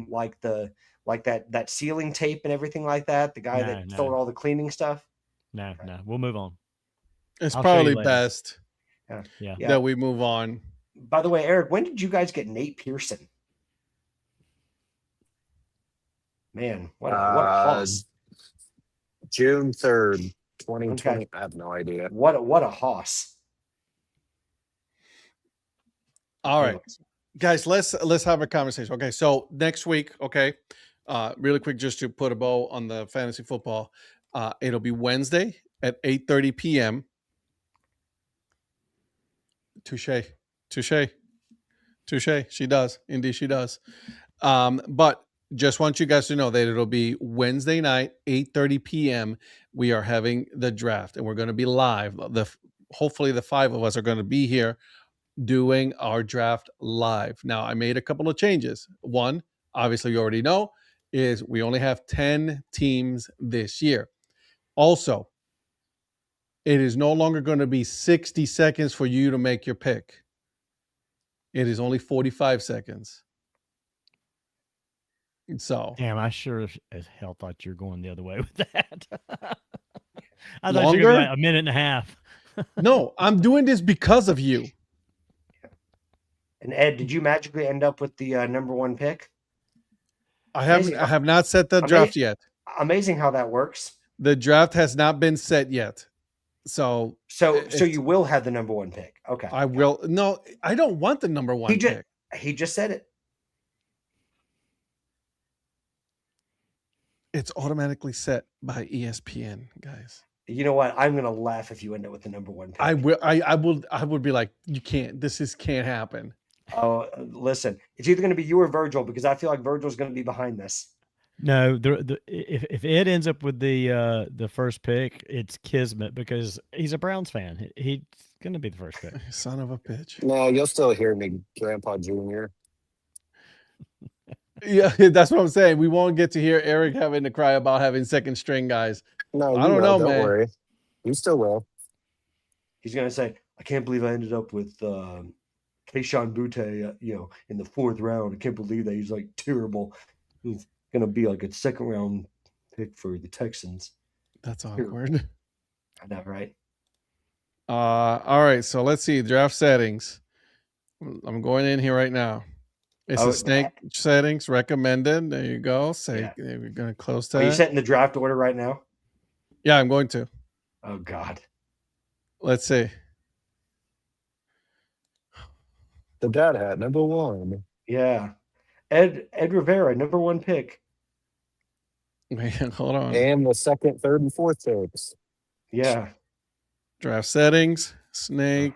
like that sealing tape and everything like that? The guy that sold all the cleaning stuff? No, we'll move on. It's probably best Yeah. that we move on. By the way, Eric, when did you guys get Nate Pearson? Man, what a hoss. June 3rd, 2020. Okay. I have no idea. What a hoss. All right. Guys, let's have a conversation. Okay, so next week, okay, really quick, just to put a bow on the fantasy football, it'll be Wednesday at 8:30 p.m. Touche. She does. Indeed, she does. But just want you guys to know that it'll be Wednesday night, 8:30 p.m. We are having the draft, and we're going to be live. Hopefully, the 5 of us are going to be here doing our draft live. Now, I made a couple of changes. One, obviously you already know, is we only have 10 teams this year. Also, it is no longer going to be 60 seconds for you to make your pick. It is only 45 seconds. So, damn, I sure as hell thought you were going the other way with that. I thought you were going to be like a minute and a half. No, I'm doing this because of you. And Ed, did you magically end up with the number 1 pick? I have not set the draft yet. Amazing how that works. The draft has not been set yet. So you will have the number 1 pick. Okay. I will. No, I don't want the number 1 pick. He just said it. It's automatically set by ESPN, guys. You know what? I'm gonna laugh if you end up with the number 1 pick. I would be like, you can't. Can't happen. Oh, listen, it's either going to be you or Virgil because I feel like Virgil's going to be behind this. No, if Ed ends up with the first pick, it's kismet because he's a Browns fan. He's going to be the first pick. Son of a bitch. No, you'll still hear me, Grandpa Junior. Yeah, that's what I'm saying. We won't get to hear Eric having to cry about having second string guys. No, I don't know, man. Don't worry. You still will. He's going to say, I can't believe I ended up with Keyshawn Butte, in the 4th round. I can't believe that. He's like terrible. He's gonna be like a 2nd round pick for the Texans. That's awkward. I know, right? All right. So let's see draft settings. I'm going in here right now. It's the snake settings recommended. There you go. We're gonna close that. Are you setting the draft order right now? Yeah, I'm going to. Oh God. Let's see. The Dad Hat, number 1. Yeah. Ed Rivera, number 1 pick. Wait, hold on. And the 2nd, 3rd, and 4th picks. Yeah. Draft settings, snake,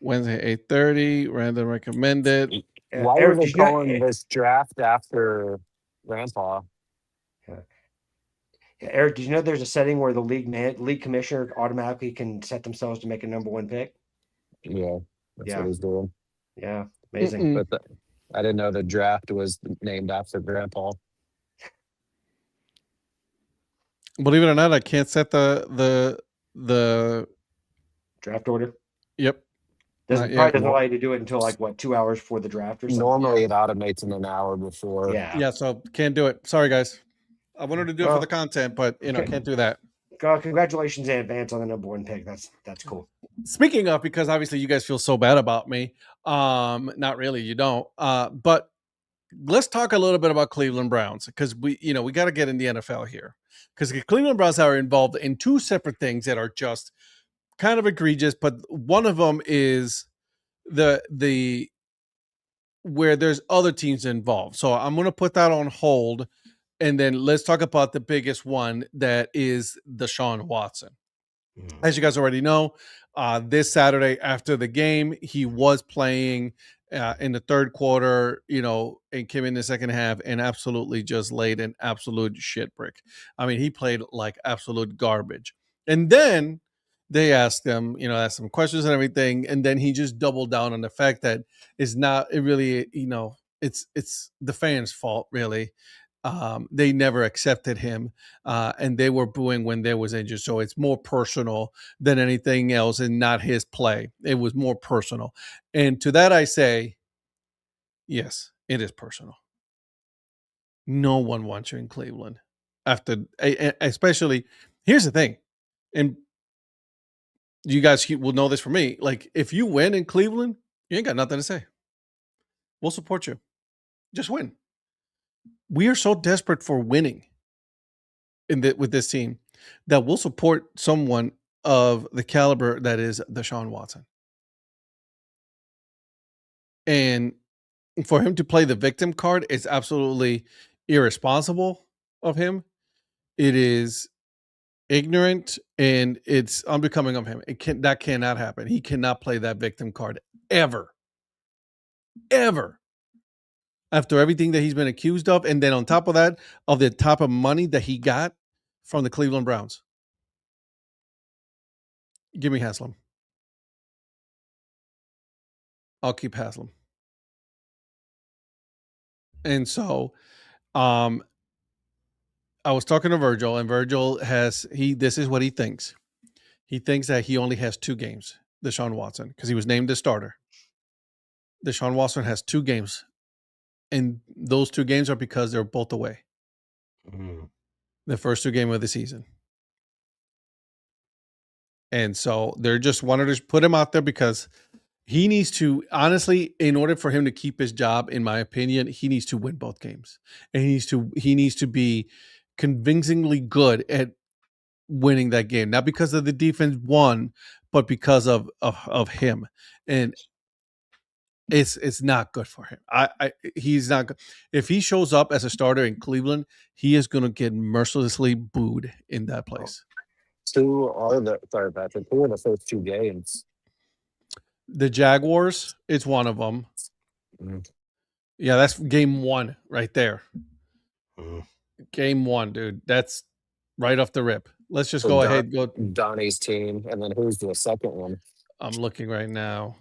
Wednesday 8:30, random recommended. Why are they calling this draft after Grandpa? Yeah, Eric, did you know there's a setting where the league commissioner automatically can set themselves to make a number 1 pick? Yeah, that's what he's doing. Yeah, amazing. But I didn't know the draft was named after Grandpa. Believe it or not, I can't set the draft order. Yep. Probably doesn't allow you to do it until 2 hours before the draft or something. Normally it automates in an hour before. Yeah, so can't do it. Sorry, guys. I wanted to do it for the content, but can't do that. Congratulations in advance on the number 1 pick. That's cool. Speaking of, because obviously you guys feel so bad about me. Not really, you don't. But let's talk a little bit about Cleveland Browns because we got to get in the NFL here because the Cleveland Browns are involved in 2 separate things that are just kind of egregious. But one of them is the where there's other teams involved. So I'm going to put that on hold, and then let's talk about the biggest one, that is Deshaun Watson. As you guys already know, this Saturday after the game, he was playing in the third quarter, and came in the second half and absolutely just laid an absolute shit brick. I mean, he played like absolute garbage. And then they asked him, asked some questions and everything, and then he just doubled down on the fact that it's not it really, it's the fans' fault, really. They never accepted him, and they were booing when there was injured. So it's more personal than anything else, and not his play. It was more personal. And to that I say, yes, it is personal. No one wants you in Cleveland after, especially. Here's the thing, and you guys will know this from me. Like, if you win in Cleveland, you ain't got nothing to say. We'll support you. Just win. We are so desperate for winning with this team that we'll support someone of the caliber that is Deshaun Watson. And for him to play the victim card is absolutely irresponsible of him. It is ignorant, and it's unbecoming of him. That cannot happen. He cannot play that victim card ever. After everything that he's been accused of, and then on top of that, of the type of money that he got from the Cleveland Browns. Give me Haslam. I'll keep Haslam. And so I was talking to Virgil, and Virgil this is what he thinks. He thinks that he only has 2 games, Deshaun Watson, because he was named the starter. Deshaun Watson has 2 games, and those 2 games are because they're both away. The first 2 games of the season. And so they're just wanted to put him out there because he needs to, honestly, in order for him to keep his job, in my opinion, he needs to win both games. And he needs to be convincingly good at winning that game. Not because of the defense won, but because of him. And it's not good for him. He's not good. If he shows up as a starter in Cleveland, he is going to get mercilessly booed in that place. Who are the first 2 games? The Jaguars, it's one of them. Yeah, that's game 1 right there. Game 1, dude. That's right off the rip. Let's just go ahead. Go Donnie's team, and then who's the second one? I'm looking right now.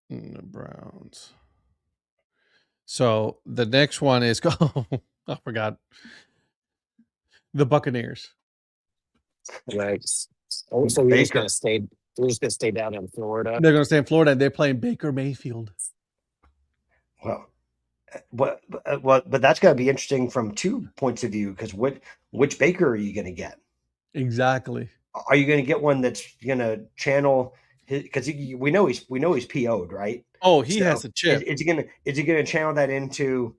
The Browns. So the next one is I forgot. The Buccaneers. Right. Oh, so we're just gonna stay. We're just gonna stay down in Florida. They're gonna stay in Florida, and they're playing Baker Mayfield. Well, but that's gonna be interesting from 2 points of view, because which Baker are you gonna get? Exactly. Are you gonna get one that's gonna channel his? Because we know he's PO'd, right? Oh, he has a chip. Is he gonna channel that into,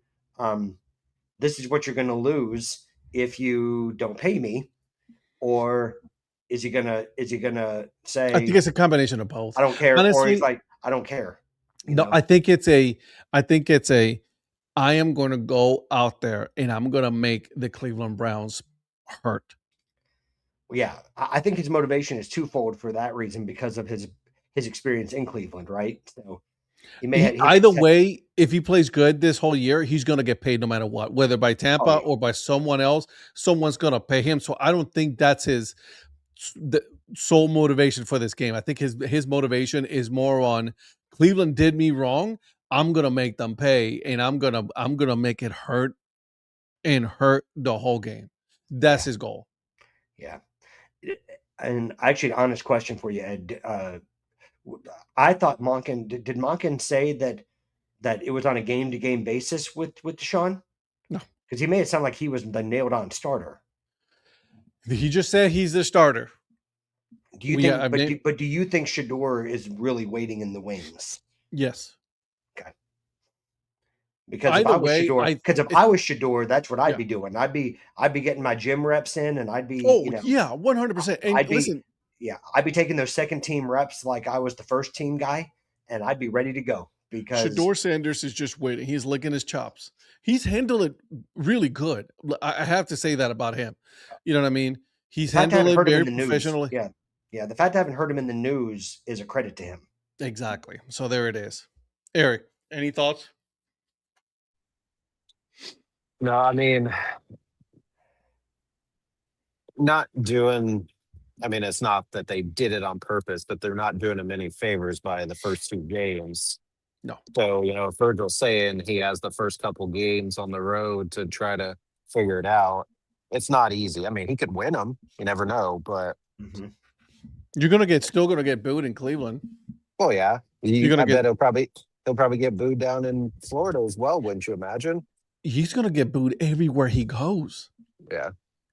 this is what you're gonna lose if you don't pay me, or is he gonna say? I think it's a combination of both. I don't care. Honestly, or he's like, I don't care. No, I think it's I am going to go out there and I'm going to make the Cleveland Browns hurt. Yeah, I think his motivation is twofold for that reason, because of his experience in Cleveland, right? So either way, if he plays good this whole year, he's going to get paid no matter what, whether by Tampa or by someone else. Someone's going to pay him. So I don't think that's the sole motivation for this game. I think his motivation is more on Cleveland did me wrong. I'm going to make them pay, and I'm going to make it hurt and hurt the whole game. That's his goal. Yeah. And actually, an honest question for you, Ed. I thought Monken did Monken say that it was on a game-to-game basis with Deshaun? No. Because he made it sound like he was the nailed-on starter. He just said he's the starter. Do you think? But do you think Shador is really waiting in the wings? Yes. Okay. Because if I was Shador, that's what I'd be doing. I'd be getting my gym reps in, and I'd be 100%. And listen, I'd be taking those second team reps like I was the first team guy, and I'd be ready to go because Shador Sanders is just waiting. He's licking his chops. He's handled it really good. I have to say that about him. You know what I mean? He's the fact I handled haven't it heard him very in the news. professionally. Yeah. The fact I haven't heard him in the news is a credit to him. Exactly. So there it is. Eric, any thoughts? No, I mean, not doing. I mean, it's not that they did it on purpose, but they're not doing him any favors by the first 2 games. No. So, if Virgil's saying he has the first couple games on the road to try to figure it out, it's not easy. I mean, he could win them. You never know, but You're still gonna get booed in Cleveland. oh yeah, You're gonna I bet he'll probably get booed down in Florida as well. Wouldn't you imagine? He's gonna get booed everywhere he goes. Yeah.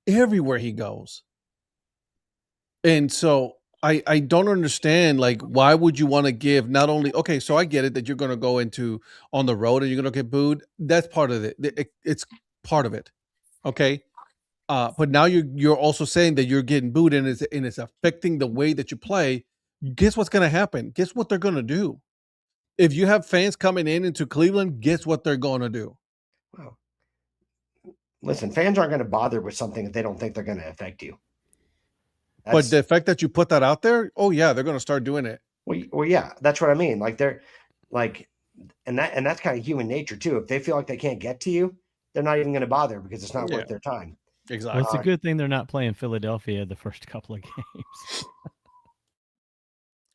Everywhere he goes. And so I don't understand, like, why would you want to give not only, okay, so I get it that you're going to go into on the road and you're going to get booed. That's part of it. It's part of it. Okay. But now you're also saying that you're getting booed and it's affecting the way that you play. Guess what's going to happen? Guess what they're going to do? If you have fans coming into Cleveland, guess what they're going to do? Well, listen, fans aren't going to bother with something if they don't think they're going to affect you. But the fact that you put that out there, oh yeah, they're going to start doing it. Well, yeah, that's what I mean. Like they're like, and that's kind of human nature too. If they feel like they can't get to you, they're not even going to bother because it's not worth their time. Exactly. Well, it's a good thing they're not playing Philadelphia the first couple of games.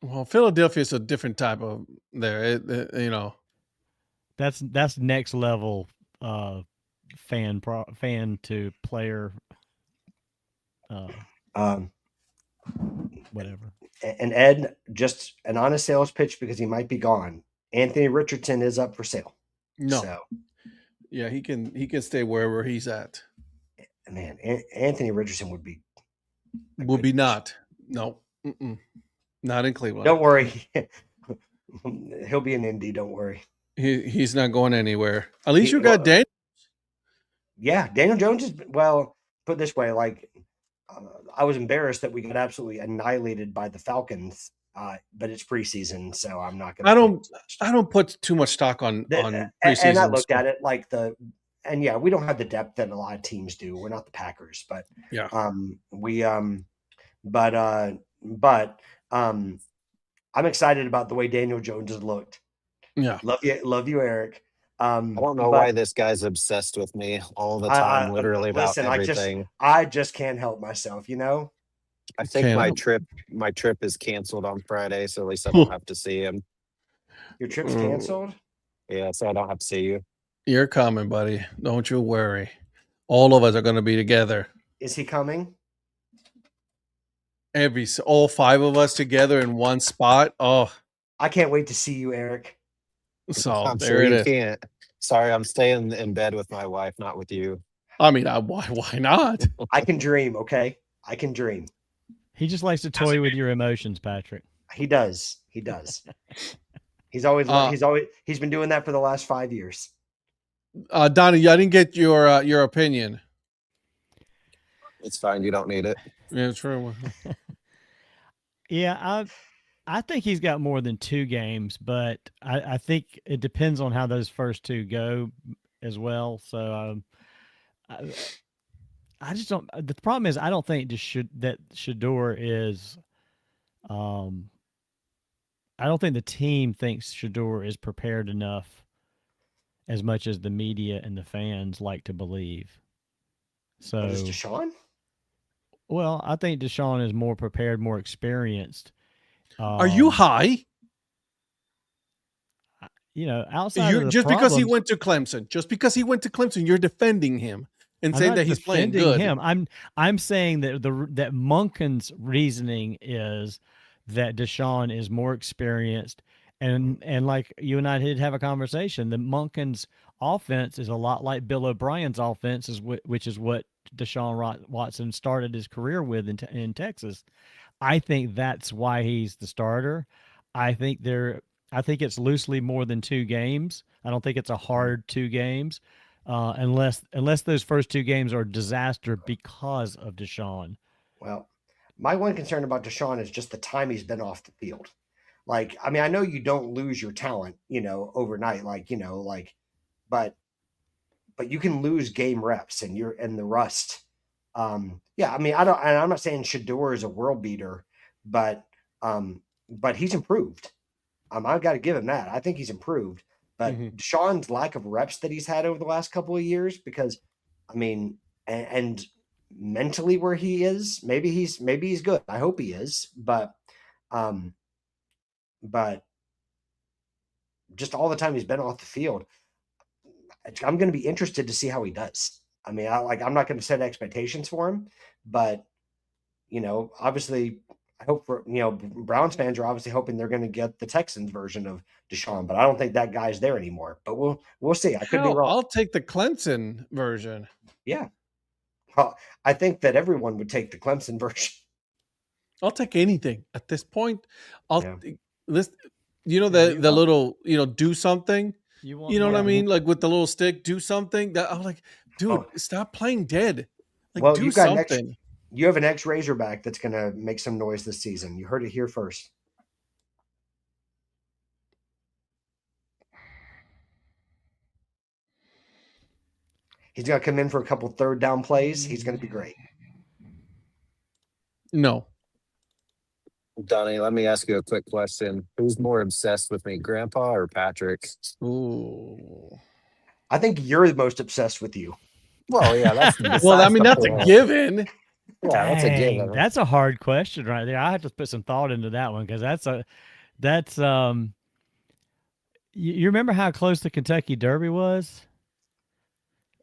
Well, Philadelphia is a different type of there. That's next level fan to player. Whatever. And Ed, just an honest sales pitch because he might be gone. Anthony Richardson is up for sale. No. So, yeah, he can stay wherever he's at. Man, Anthony Richardson would be not. No. Not in Cleveland. Don't worry. He'll be in Indy. Don't worry. He's not going anywhere. At least you got Daniel. Yeah, Daniel Jones is, well, put it this way, like, I was embarrassed that we got absolutely annihilated by the Falcons, but it's preseason, so I'm not going to. I don't put too much stock on preseason. And I looked at it like we don't have the depth that a lot of teams do. We're not the Packers, but yeah, I'm excited about the way Daniel Jones has looked. Yeah, love you, Eric. I don't know why this guy's obsessed with me all the time, literally about everything. I just can't help myself, I think my trip is canceled on Friday, so at least I don't have to see him. Your trip's canceled? Yeah, so I don't have to see you. You're coming, buddy. Don't you worry. All of us are going to be together. Is he coming? All 5 of us together in one spot. Oh, I can't wait to see you, Eric. So I'm there sure it you is. Can't. Sorry, I'm staying in bed with my wife, not with you. I mean, why not? I can dream, okay? I can dream. He just likes to toy with your emotions, Patrick. He does. He's been doing that for the last 5 years. Donnie, I didn't get your opinion. It's fine. You don't need it. Yeah, true. Yeah, I think he's got more than 2 games, but I think it depends on how those first 2 go as well. So I just don't. The problem is I don't think that Shador is. I don't think the team thinks Shador is prepared enough, as much as the media and the fans like to believe. So is Deshaun? Well, I think Deshaun is more prepared, more experienced. Are you high? Outside of the just problems, because he went to Clemson, you're defending him and saying that he's playing good. Him. I'm saying that that Monken's reasoning is that Deshaun is more experienced, and like you and I did have a conversation. The Monken's offense is a lot like Bill O'Brien's offense, which is what Deshaun Watson started his career with in Texas. I think that's why he's the starter. I think it's loosely more than 2 games. I don't think it's a hard 2 games, unless those first 2 games are a disaster because of Deshaun. Well, My one concern about Deshaun is just the time he's been off the field. Like, I mean, I know you don't lose your talent, overnight, but you can lose game reps and you're in the rust. Yeah, I mean, and I'm not saying Shador is a world beater, but he's improved. I've got to give him that. I think he's improved. But Deshaun's lack of reps that he's had over the last couple of years, because I mean, and mentally where he is, maybe he's good. I hope he is, but just all the time he's been off the field, I'm going to be interested to see how he does. I mean, I'm not going to set expectations for him, but obviously I hope for, Browns fans are obviously hoping they're going to get the Texans version of Deshaun, but I don't think that guy's there anymore, but we'll see. I could be wrong. I'll take the Clemson version. Yeah. Well, I think that everyone would take the Clemson version. I'll take anything at this point. The Yeah, little, do something. You want You know what I more- mean? Like with the little stick, do something. That I'm like, dude, stop playing dead. Like, Well, do you've got something. You have an ex-Razorback that's going to make some noise this season. You heard it here first. He's going to come in for a couple third down plays. He's going to be great. No. Donnie, let me ask you a quick question. Who's more obsessed with me, Grandpa or Patrick? Ooh. I think you're the most obsessed with you. Well, yeah, that's Well, I mean, that's a given. Yeah, that's a Dang, given. that's a hard question right there. I have to put some thought into that one because that's you remember how close the Kentucky Derby was?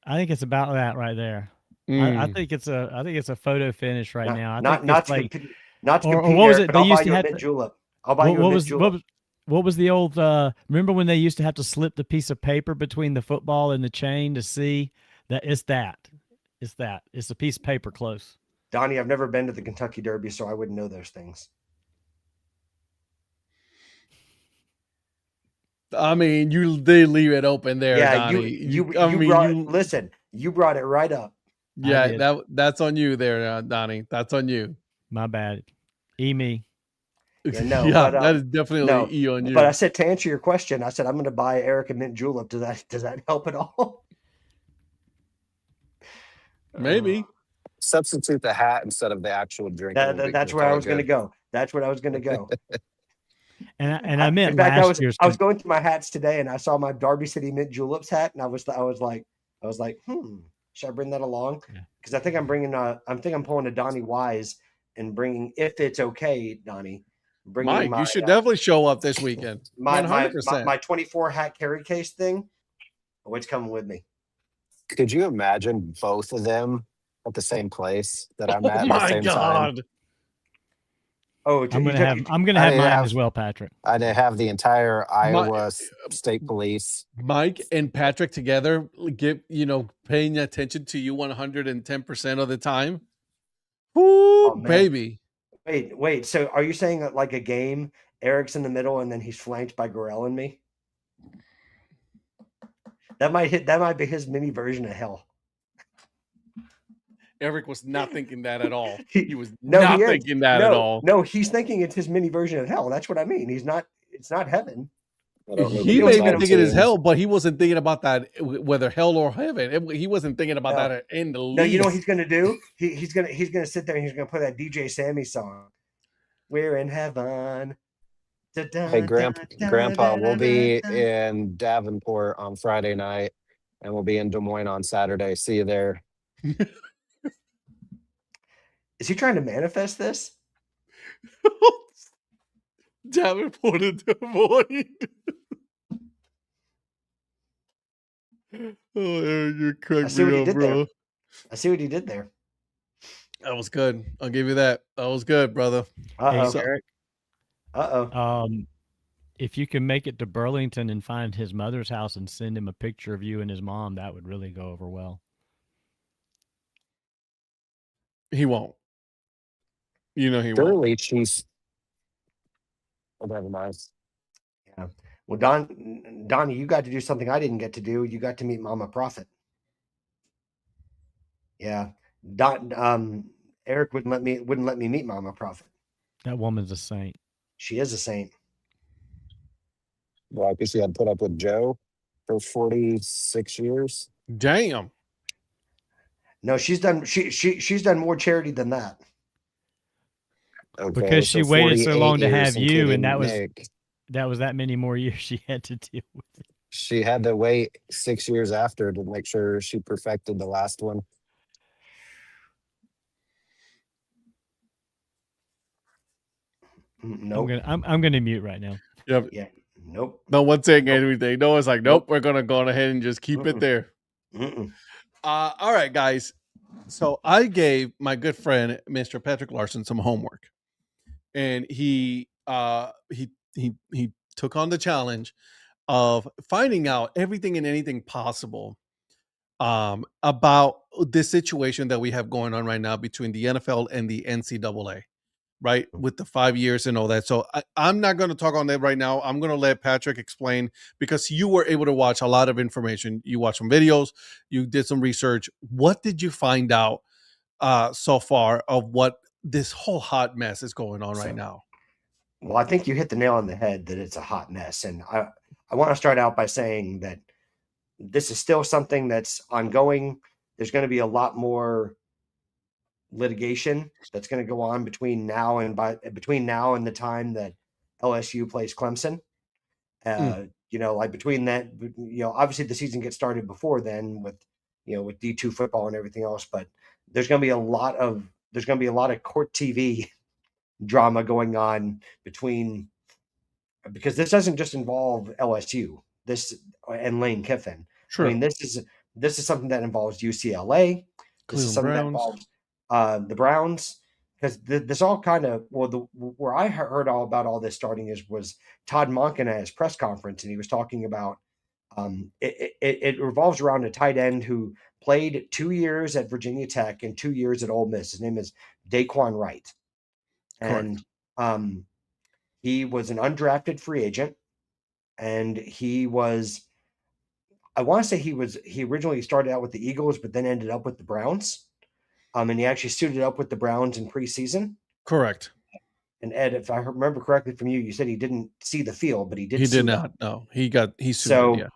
I think it's about that right there. I think it's a photo finish right now. Not to compete, what was it? They used to have mint julep. I'll buy you a mint julep. What was the old? Remember when they used to have to slip the piece of paper between the football and the chain to see that? It's a piece of paper close. Donnie, I've never been to the Kentucky Derby, so I wouldn't know those things. I mean, they leave it open there, Yeah, Donnie. listen, you brought it right up. Yeah, that's on you there, Donnie. That's on you. My bad. Me. Yeah, that is definitely E on you. But I said, to answer your question, I said I'm going to buy Eric a mint julep. Does that help at all? Maybe. Substitute the hat instead of the actual drink. That's where I was going to go. That's what I was going to go. And I meant in fact, I was going through my hats today, and I saw my Derby City Mint Juleps hat, and I was like, should I bring that along? Because I think I'm pulling a Donnie Wise and bringing, if it's okay, Donnie. Mike, you should definitely show up this weekend. My 24 hat carry case thing. What's coming with me? Could you imagine both of them at the same place that I'm at? Oh my the same God. Time? Oh, I'm gonna have mine as well, Patrick. I'd have the entire Iowa State Police. Mike and Patrick together, paying attention to you 110% of the time. Woo, baby. Wait. So are you saying that like a game, Eric's in the middle and then he's flanked by Gorell and me? That might be his mini version of hell. Eric was not thinking that at all. He was not thinking that at all. No, he's thinking it's his mini version of hell. That's what I mean. It's not heaven. He may be thinking it's hell, but he wasn't thinking about that, whether hell or heaven. He wasn't thinking about that in the least. No, you know what he's gonna do? He's gonna sit there and he's gonna play that DJ Sammy song. We're in heaven. Hey, Grandpa, we'll be in Davenport on Friday night, and we'll be in Des Moines on Saturday. See you there. Is he trying to manifest this? Davenport and Des Moines. Oh, Eric, you cracked me up, bro. I see what he did there. That was good. I'll give you that. That was good, brother. Uh-oh. Eric. Uh-oh. If you can make it to Burlington and find his mother's house and send him a picture of you and his mom, that would really go over well. He won't. He won't. Surely she's. Oh, never mind. Yeah. Well, Donnie, you got to do something I didn't get to do. You got to meet Mama Prophet. Yeah. Eric wouldn't let me meet Mama Prophet. That woman's a saint. She is a saint. Well, I guess he had put up with Joe for 46 years. Damn. No, she's done more charity than that. Okay, Because she so waited so 48 long to years, have you, and including Nick. that was that many more years she had to deal with it. She had to wait 6 years after to make sure she perfected the last one. Nope. I'm gonna mute right now. Yep. Yeah. Nope. No one's saying Nope. anything. No one's like, nope, Nope. we're gonna go ahead and just keep it Mm-mm. there. Mm-mm. All right, guys. So I gave my good friend Mr. Patrick Larson some homework, and he took on the challenge of finding out everything and anything possible about this situation that we have going on right now between the NFL and the NCAA, right? With the 5 years and all that. So I'm not going to talk on that right now. I'm going to let Patrick explain, because you were able to watch a lot of information. You watched some videos, you did some research. What did you find out so far of what this whole hot mess is going on right now? Well, I think you hit the nail on the head that it's a hot mess. And I want to start out by saying that this is still something that's ongoing. There's going to be a lot more litigation that's going to go on between now and the time that LSU plays Clemson. Like between that, obviously the season gets started before then with D2 football and everything else, but there's going to be a lot of court TV drama going on because this doesn't just involve LSU and Lane Kiffin. Sure. I mean, this is something that involves UCLA. This is something that involves the Browns, because this all kind of where I heard all about all this starting was Todd Monken at his press conference, and he was talking about it revolves around a tight end who played 2 years at Virginia Tech and 2 years at Ole Miss. His name is Daquan Wright. And he was an undrafted free agent, and I want to say he originally started out with the Eagles, but then ended up with the Browns. And he actually suited up with the Browns in preseason. Correct. And Ed, if I remember correctly from you, you said he didn't see the field, but he did. He did not. No, he suited. Yeah.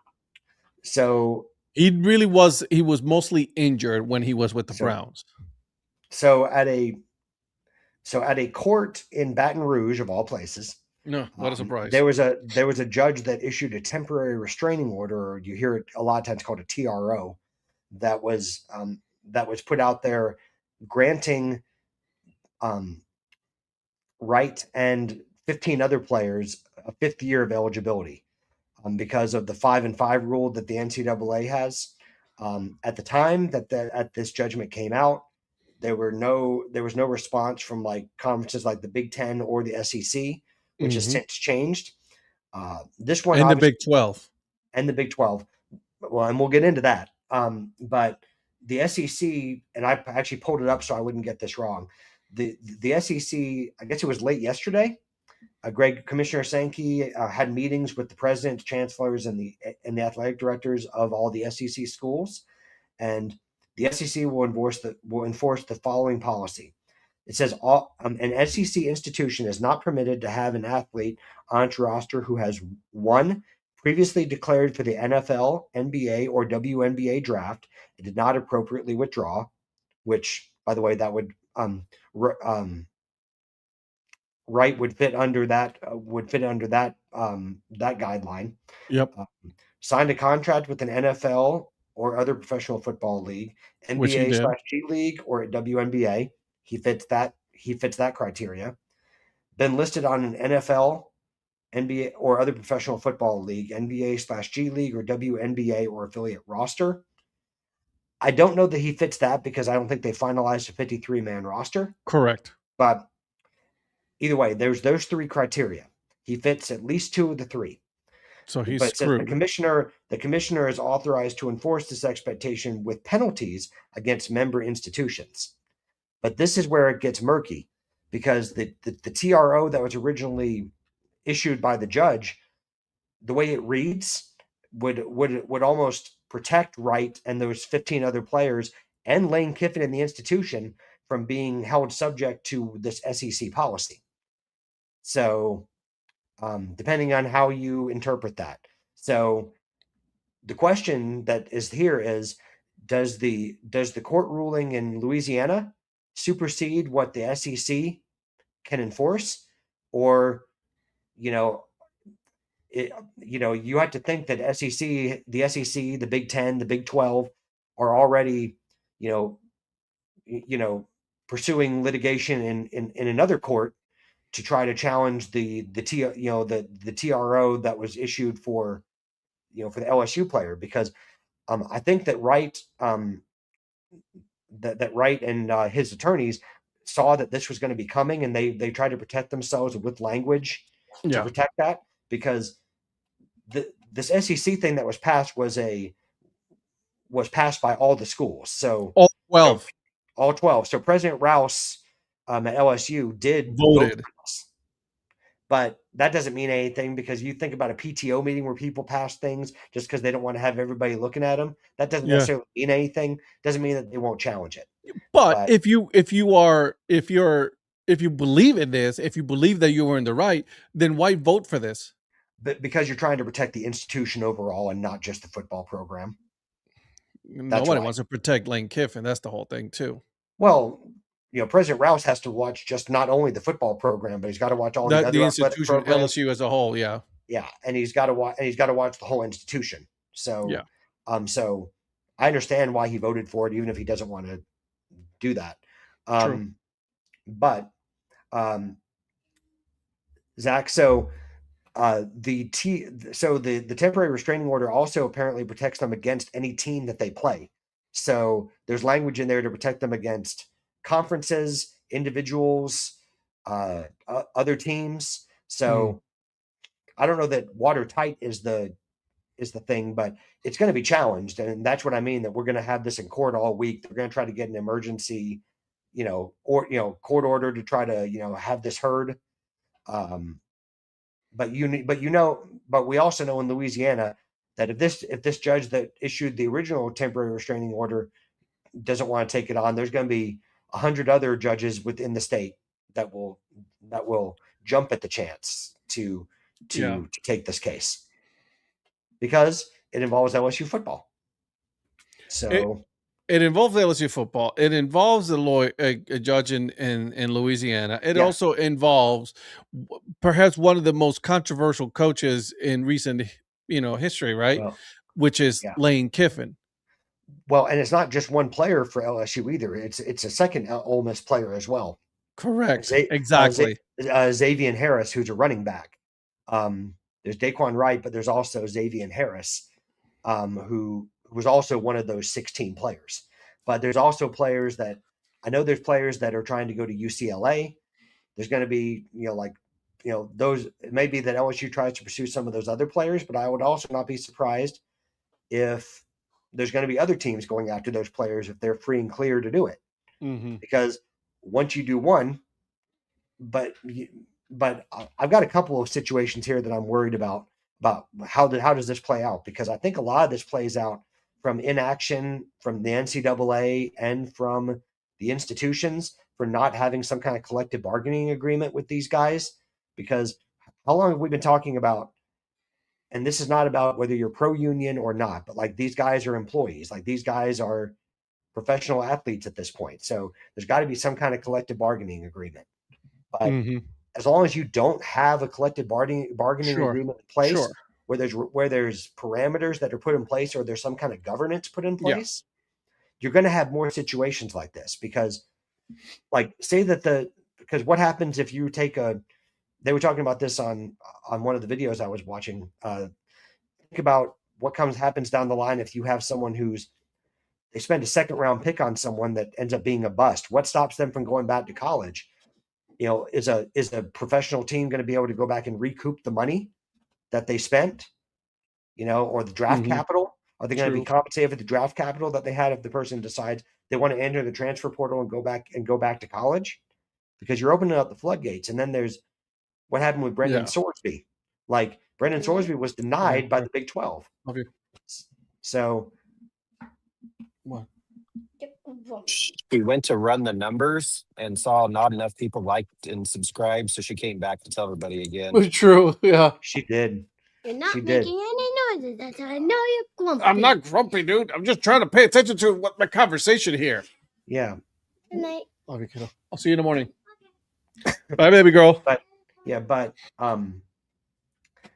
So he really was. He was mostly injured when he was with the Browns. So at a court in Baton Rouge, of all places. No, what a surprise. There was a judge that issued a temporary restraining order, or you hear it a lot of times called a TRO, that was put out there granting Wright and 15 other players a 5th year of eligibility because of the 5-5 rule that the NCAA has. At the time that this judgment came out, there was no response from like conferences like the Big Ten or the SEC, which has since changed. This one and the Big 12 and the Big 12. Well, and we'll get into that. But the SEC, and I actually pulled it up so I wouldn't get this wrong. The SEC, I guess it was late yesterday. Commissioner Sankey had meetings with the presidents, chancellors, and the athletic directors of all the SEC schools, and the SEC will enforce the following policy. It says an SEC institution is not permitted to have an athlete on its roster who has 1, previously declared for the NFL, NBA, or WNBA draft and did not appropriately withdraw, which, by the way, that would Wright would fit under that that guideline. Yep. Signed a contract with an NFL or other professional football league, NBA/G League, or at WNBA. He fits that criteria. Been listed on an NFL, NBA, or other professional football league, NBA/G League, or WNBA or affiliate roster. I don't know that he fits that because I don't think they finalized a 53-man roster. Correct. But either way, there's those 3 criteria. He fits at least 2 of the 3. So he's screwed. The commissioner is authorized to enforce this expectation with penalties against member institutions. But this is where it gets murky, because the TRO that was originally issued by the judge, the way it reads, would almost protect Wright and those 15 other players and Lane Kiffin and the institution being held subject to this SEC policy. So depending on how you interpret that. So the question that is here is, does the court ruling in Louisiana supersede what the SEC can enforce? Or, you know, you have to think that the SEC, the Big 10, the Big 12 are already, pursuing litigation in another court to try to challenge the TRO that was issued for the LSU player, because I think that Wright and his attorneys saw that this was going to be coming, and they tried to protect themselves with language to protect that, because this SEC thing that was passed was passed by all the schools. So all 12. So, all 12. So President Rouse at LSU did Voted. vote for this. But that doesn't mean anything, because you think about a PTO meeting where people pass things just because they don't want to have everybody looking at them. That doesn't necessarily mean anything. Doesn't mean that they won't challenge it. But if you believe in this, if you believe that you were in the right, then why vote for this? But because you're trying to protect the institution overall and not just the football program. Nobody wants to protect Lane Kiffin. That's the whole thing too. Well, President Rouse has to watch just not only the football program, but he's got to watch all the other institution, LSU as a whole. Yeah, and he's got to watch the whole institution. So, so I understand why he voted for it, even if he doesn't want to do that. True. But Zach, so the temporary restraining order also apparently protects them against any team that they play. So there's language in there to protect them against conferences, individuals, other teams. So I don't know that watertight is the thing, but it's going to be challenged, and that's what I mean. That we're going to have this in court all week. They're going to try to get an emergency, court order to try to have this heard. But we also know in Louisiana that if this judge that issued the original temporary restraining order doesn't want to take it on, there's going to be 100 other judges within the state that will jump at the chance to take this case, because it involves LSU football. So it involves LSU football. It involves a judge in Louisiana. It also involves perhaps one of the most controversial coaches in recent history, right? Which is Lane Kiffin. Well, and it's not just one player for LSU either. It's a second Ole Miss player as well. Correct. Exactly. Xavier Harris, who's a running back. There's Daquan Wright, but there's also Xavier Harris, who was also one of those 16 players. But there's also players that there's players that are trying to go to UCLA. There's going to be, those, it may be that LSU tries to pursue some of those other players, but I would also not be surprised if there's going to be other teams going after those players if they're free and clear to do it. Because once you do one, but I've got a couple of situations here that I'm worried about how does this play out, because I think a lot of this plays out from inaction from the NCAA and from the institutions for not having some kind of collective bargaining agreement with these guys. Because how long have we been talking about, and this is not about whether you're pro-union or not, but like these guys are employees, like these guys are professional athletes at this point. So there's got to be some kind of collective bargaining agreement. But as long as you don't have a collective bargaining agreement in place, where there's parameters that are put in place, or there's some kind of governance put in place, you're going to have more situations like this. Because, because what happens if you take they were talking about this on one of the videos I was watching. Think about what happens down the line if you have someone they spend a second round pick on someone that ends up being a bust. What stops them from going back to college? Is a professional team going to be able to go back and recoup the money that they spent, or the draft capital? Are they going to be compensated for the draft capital that they had if the person decides they want to enter the transfer portal and go back to college? Because you're opening up the floodgates. And then there's what happened with Brendan Sorsby. Like, Brendan Sorsby was denied by the Big 12. So She went to run the numbers and saw not enough people liked and subscribed, so she came back to tell everybody again. True. Yeah. She did. You're not She did. making any noises. That's how I know you're grumpy. I'm not grumpy, dude. I'm just trying to pay attention to what my conversation here. Yeah. Good night. Love you, kiddo. I'll see you in the morning. Bye, baby girl.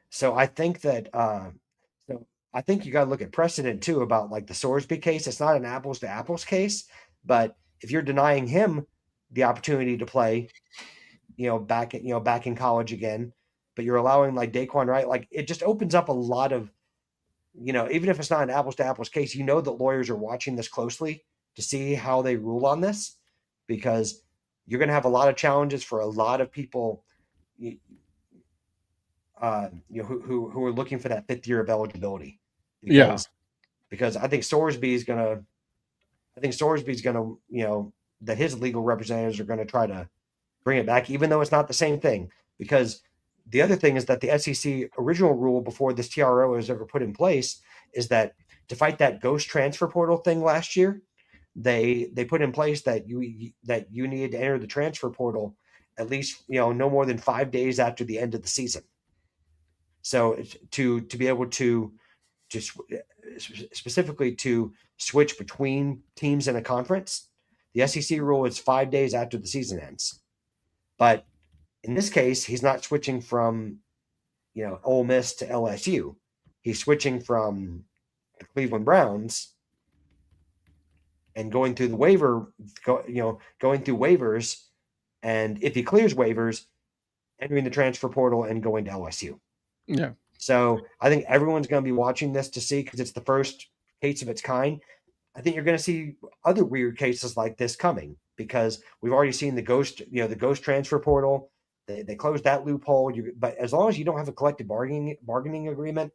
So I think that I think you got to look at precedent too about like the Sorsby case. It's not an apples to apples case, but if you're denying him the opportunity to play, back in college again, but you're allowing like Daquan Wright, like it just opens up a lot of, even if it's not an apples to apples case, that lawyers are watching this closely to see how they rule on this, because you're going to have a lot of challenges for a lot of people, who are looking for that 5th year of eligibility. Because I think Sorsby's gonna, that his legal representatives are going to try to bring it back, even though it's not the same thing. Because the other thing is that the SEC original rule before this TRO was ever put in place is that to fight that ghost transfer portal thing last year, they put in place that you needed to enter the transfer portal at least no more than 5 days after the end of the season. So to be able to specifically to switch between teams in a conference, the SEC rule is 5 days after the season ends. But in this case, he's not switching from, Ole Miss to LSU. He's switching from the Cleveland Browns and going through waivers, and if he clears waivers, entering the transfer portal and going to LSU. Yeah. So I think everyone's going to be watching this to see, because it's the first case of its kind. I think you're going to see other weird cases like this coming, because we've already seen the ghost transfer portal. They closed that loophole. But as long as you don't have a collective bargaining agreement,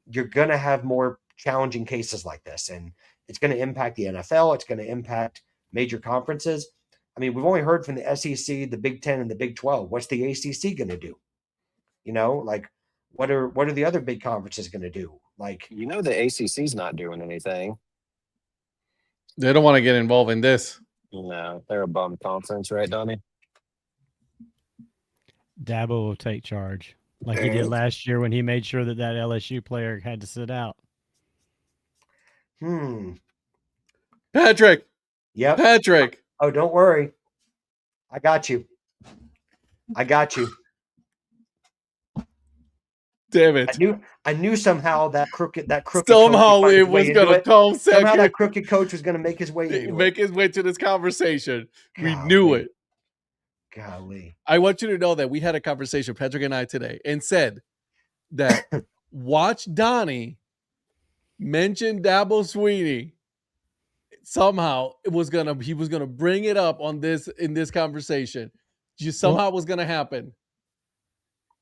you're going to have more challenging cases like this, and it's going to impact the NFL. It's going to impact major conferences. I mean, we've only heard from the SEC, the Big Ten, and the Big 12. What's the ACC going to do? Like, what are the other big conferences going to do? Like, The ACC's not doing anything. They don't want to get involved in this. No, they're a bum conference, right, Donnie? Dabo will take charge, like he did last year when he made sure that LSU player had to sit out. Patrick. Yep. Patrick. Oh, don't worry. I got you. Damn it. I knew somehow that crooked somehow it was going to come second. Somehow that crooked coach was going to make his way to this conversation. Golly. We knew it. Golly. I want you to know that we had a conversation, Patrick and I, today, and said that watch Donnie mention Dabo Swinney. Somehow he was gonna bring it up in this conversation. Somehow it was gonna happen.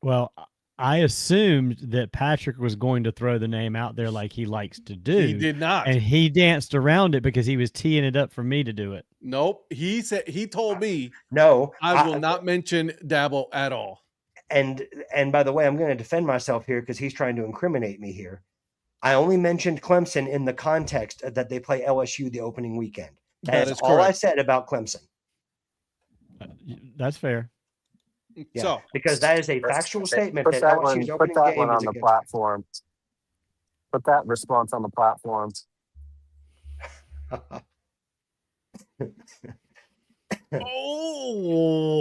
Well, I assumed that Patrick was going to throw the name out there like he likes to do. He did not. And he danced around it because he was teeing it up for me to do it. Nope. He told me, no, I will not mention Dabo at all. And by the way, I'm going to defend myself here because he's trying to incriminate me here. I only mentioned Clemson in the context that they play LSU the opening weekend. That is all I said about Clemson. That's fair. Yeah, so, because that is a factual statement. Put that one on the platform. Put that response on the platform. Oh,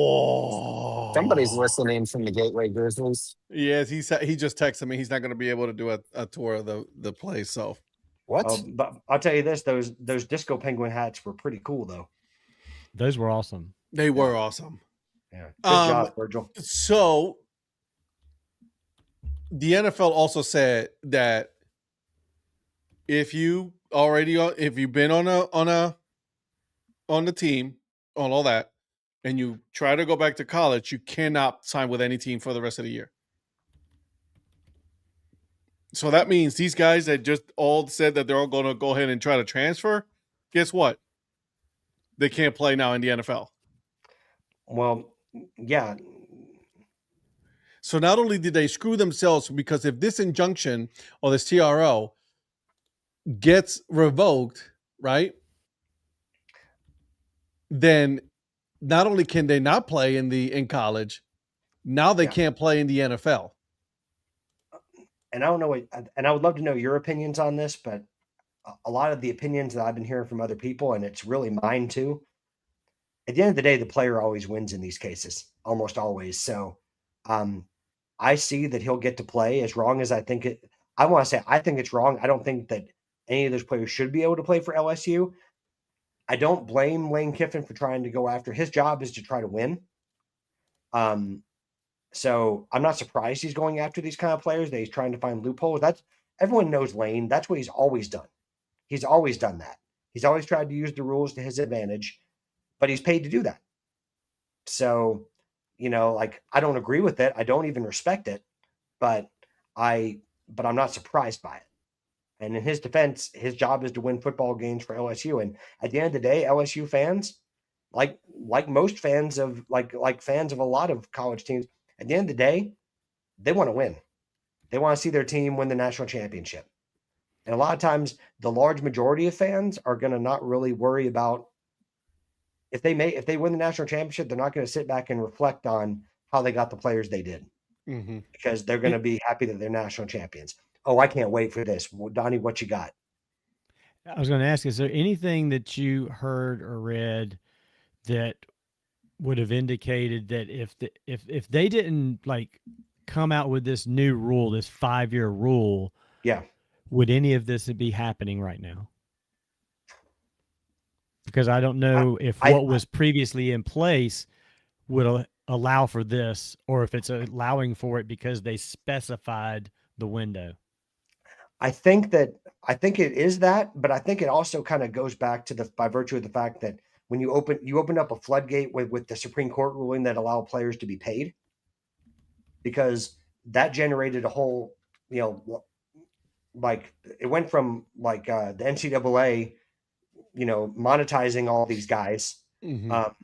somebody's listening from the Gateway Grizzlies. Yes, he just texted me. He's not going to be able to do a tour of the place. So what? But I'll tell you this: those Disco Penguin hats were pretty cool, though. Those were awesome. They were awesome. Yeah, good job, Virgil. So the NFL also said that if you've been on the team, on all that, and you try to go back to college, you cannot sign with any team for the rest of the year. So that means these guys that just all said that they're all going to go ahead and try to transfer, guess what? They can't play now in the NFL. Well, yeah. So not only did they screw themselves, because if this injunction or this TRO gets revoked, right? then not only can they not play in college, now they can't play in the NFL. And I don't know and I would love to know your opinions on this, but a lot of the opinions that I've been hearing from other people, and it's really mine too. At the end of the day, the player always wins in these cases, almost always. So I see that he'll get to play as wrong as I think it. I want to say I think it's wrong. I don't think that any of those players should be able to play for LSU. I don't blame Lane Kiffin for trying to go after. His job is to try to win. So I'm not surprised he's going after these kind of players, that he's trying to find loopholes. That's everyone knows Lane. That's what he's always done. He's always done that. He's always tried to use the rules to his advantage, but he's paid to do that. So, like, I don't agree with it. I don't even respect it, but I'm not surprised by it. And in his defense, his job is to win football games for LSU. And at the end of the day, LSU fans, like most fans of like fans of a lot of college teams, at the end of the day, they want to win. They want to see their team win the national championship. And a lot of times, the large majority of fans are going to not really worry about if they win the national championship. They're not going to sit back and reflect on how they got the players they did, because they're going to be happy that they're national champions. Oh, I can't wait for this. Well, Donnie, what you got? I was going to ask, is there anything that you heard or read that would have indicated that if they didn't like come out with this new rule, this 5-year rule, would any of this be happening right now? Because I don't know if what was previously in place would allow for this, or if it's allowing for it because they specified the window. I think it is that, but I think it also kind of goes back to by virtue of the fact that when you open up a floodgate with the Supreme Court ruling that allow players to be paid, because that generated a whole, like it went from like the NCAA, monetizing all these guys and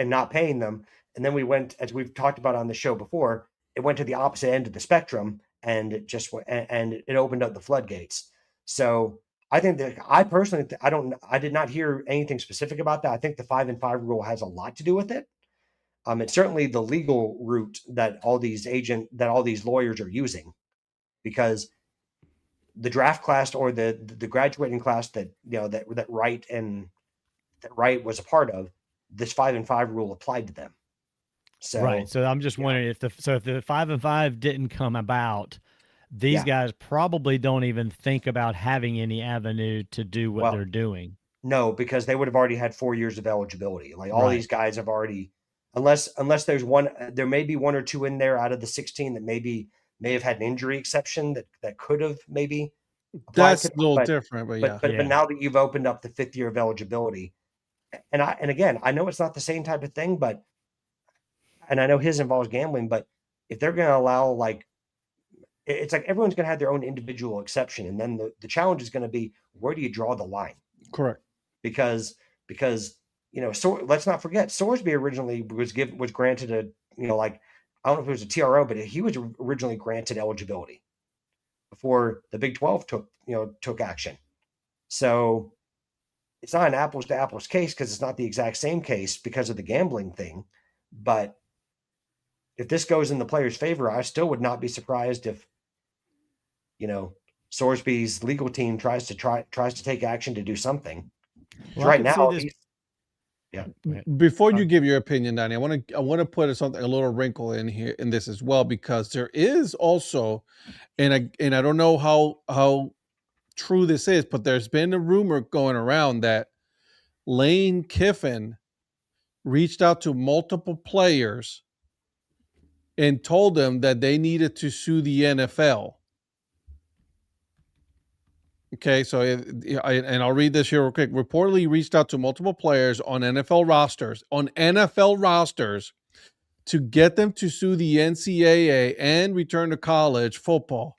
not paying them. And then we went, as we've talked about on the show before, it went to the opposite end of the spectrum, and it just went, and it opened up the floodgates. So I think that I personally, I did not hear anything specific about that. I think the 5-5 rule has a lot to do with it. It's certainly the legal route that all these lawyers are using, because the draft class or the graduating class that Wright was a part of, this 5-5 rule applied to them. So, right. So I'm just wondering if the 5-5 didn't come about, these guys probably don't even think about having any avenue to do what they're doing. No, because they would have already had 4 years of eligibility. Like all these guys have already, unless there's one, there may be one or two in there out of the 16 that may have had an injury exception that could have maybe applied. That's a little different, but now that you've opened up the 5th year of eligibility, and again, I know it's not the same type of thing, and I know his involves gambling, but if they're going to allow, like, it's like everyone's going to have their own individual exception. And then the challenge is going to be, where do you draw the line? Correct. Because, so let's not forget, Sorsby originally was granted a, like, I don't know if it was a TRO, but he was originally granted eligibility before the Big 12 took action. So it's not an apples to apples case, because it's not the exact same case because of the gambling thing. But if this goes in the player's favor, I still would not be surprised if, Sorsby's legal team tries to take action to do something. Well, right now, before you give your opinion, Donnie, I want to put a little wrinkle in here in this as well, because there is also, and I don't know how true this is, but there's been a rumor going around that Lane Kiffin reached out to multiple players and told them that they needed to sue the NFL. Okay, so I'll read this here real quick. Reportedly reached out to multiple players on NFL rosters to get them to sue the NCAA and return to college football.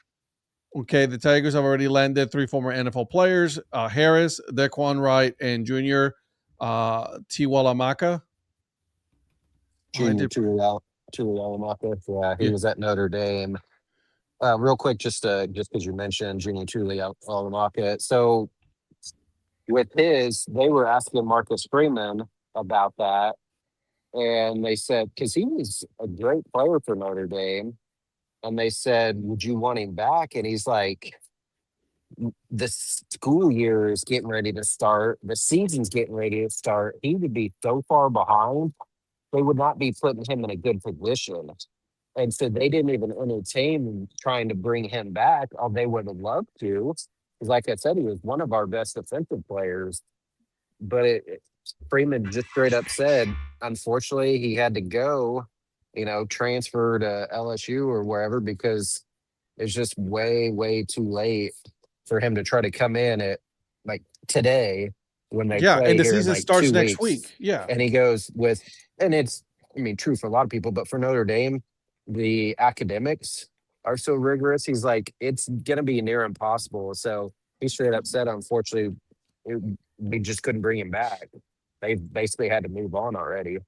Okay, the Tigers have already landed 3 former NFL players, Harris, Daquan Wright, and Junior Tiwalamaka. Junior Tuialamaka. Yeah, he was at Notre Dame. Real quick, just because you mentioned Junior Tuialamaka. So with his, they were asking Marcus Freeman about that. And they said, because he was a great player for Notre Dame. And they said, would you want him back? And he's like, the school year is getting ready to start. The season's getting ready to start. He would be so far behind, they would not be putting him in a good position. And so they didn't even entertain trying to bring him back. Oh, they would have loved to. 'Cause like I said, he was one of our best defensive players. But Freeman just straight up said, unfortunately, he had to go, transfer to LSU or wherever because it's just way, way too late for him to try to come in at like today when they Yeah, and play the here in season like starts 2 next weeks. week. Yeah. And he goes with, and it's, true for a lot of people, but for Notre Dame, the academics are so rigorous. He's like, it's going to be near impossible. So he straight up said, unfortunately, we just couldn't bring him back. They basically had to move on already.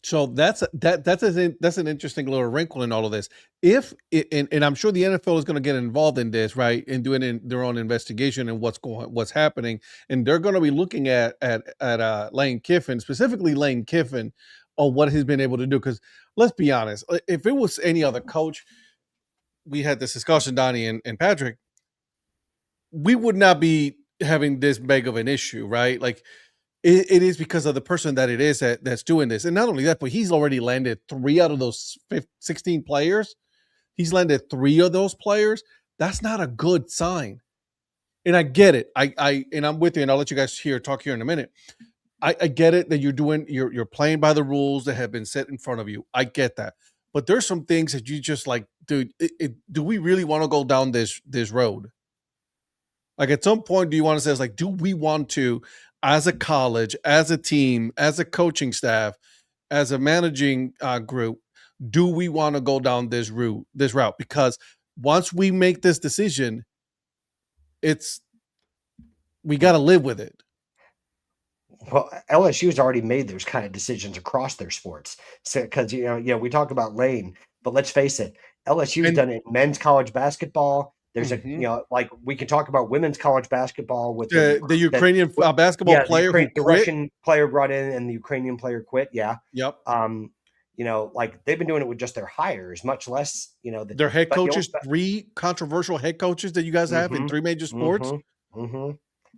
So that's an interesting little wrinkle in all of this. If and I'm sure the NFL is going to get involved in this, right, and doing their own investigation and what's happening, and they're going to be looking at Lane Kiffin, specifically Lane Kiffin, on what he's been able to do. Because let's be honest, if it was any other coach, we had this discussion, Donnie and Patrick, we would not be having this big of an issue, right? Like it is because of the person that it is that's doing this. And not only that, but he's already landed 3 out of those 16 players. He's landed 3 of those players. That's not a good sign. And I get it. And I'm with you, and I'll let you guys talk here in a minute. I get it that you're playing by the rules that have been set in front of you. I get that. But there's some things that you just like, dude, do we really want to go down this road? Like at some point, do you want to say, it's like, do we want to, as a college, as a team, as a coaching staff, as a managing group, do we want to go down this route? Because once we make this decision, we got to live with it. Well, LSU's already made those kind of decisions across their sports. So, because we talk about Lane, but let's face it, LSU's done it in men's college basketball. There's like we can talk about women's college basketball with the Ukrainian basketball player who quit. The Russian player brought in and the Ukrainian player quit. Yeah. Yep. Like they've been doing it with just their hires, much less, their head coaches, 3 controversial head coaches that you guys have in 3 major sports.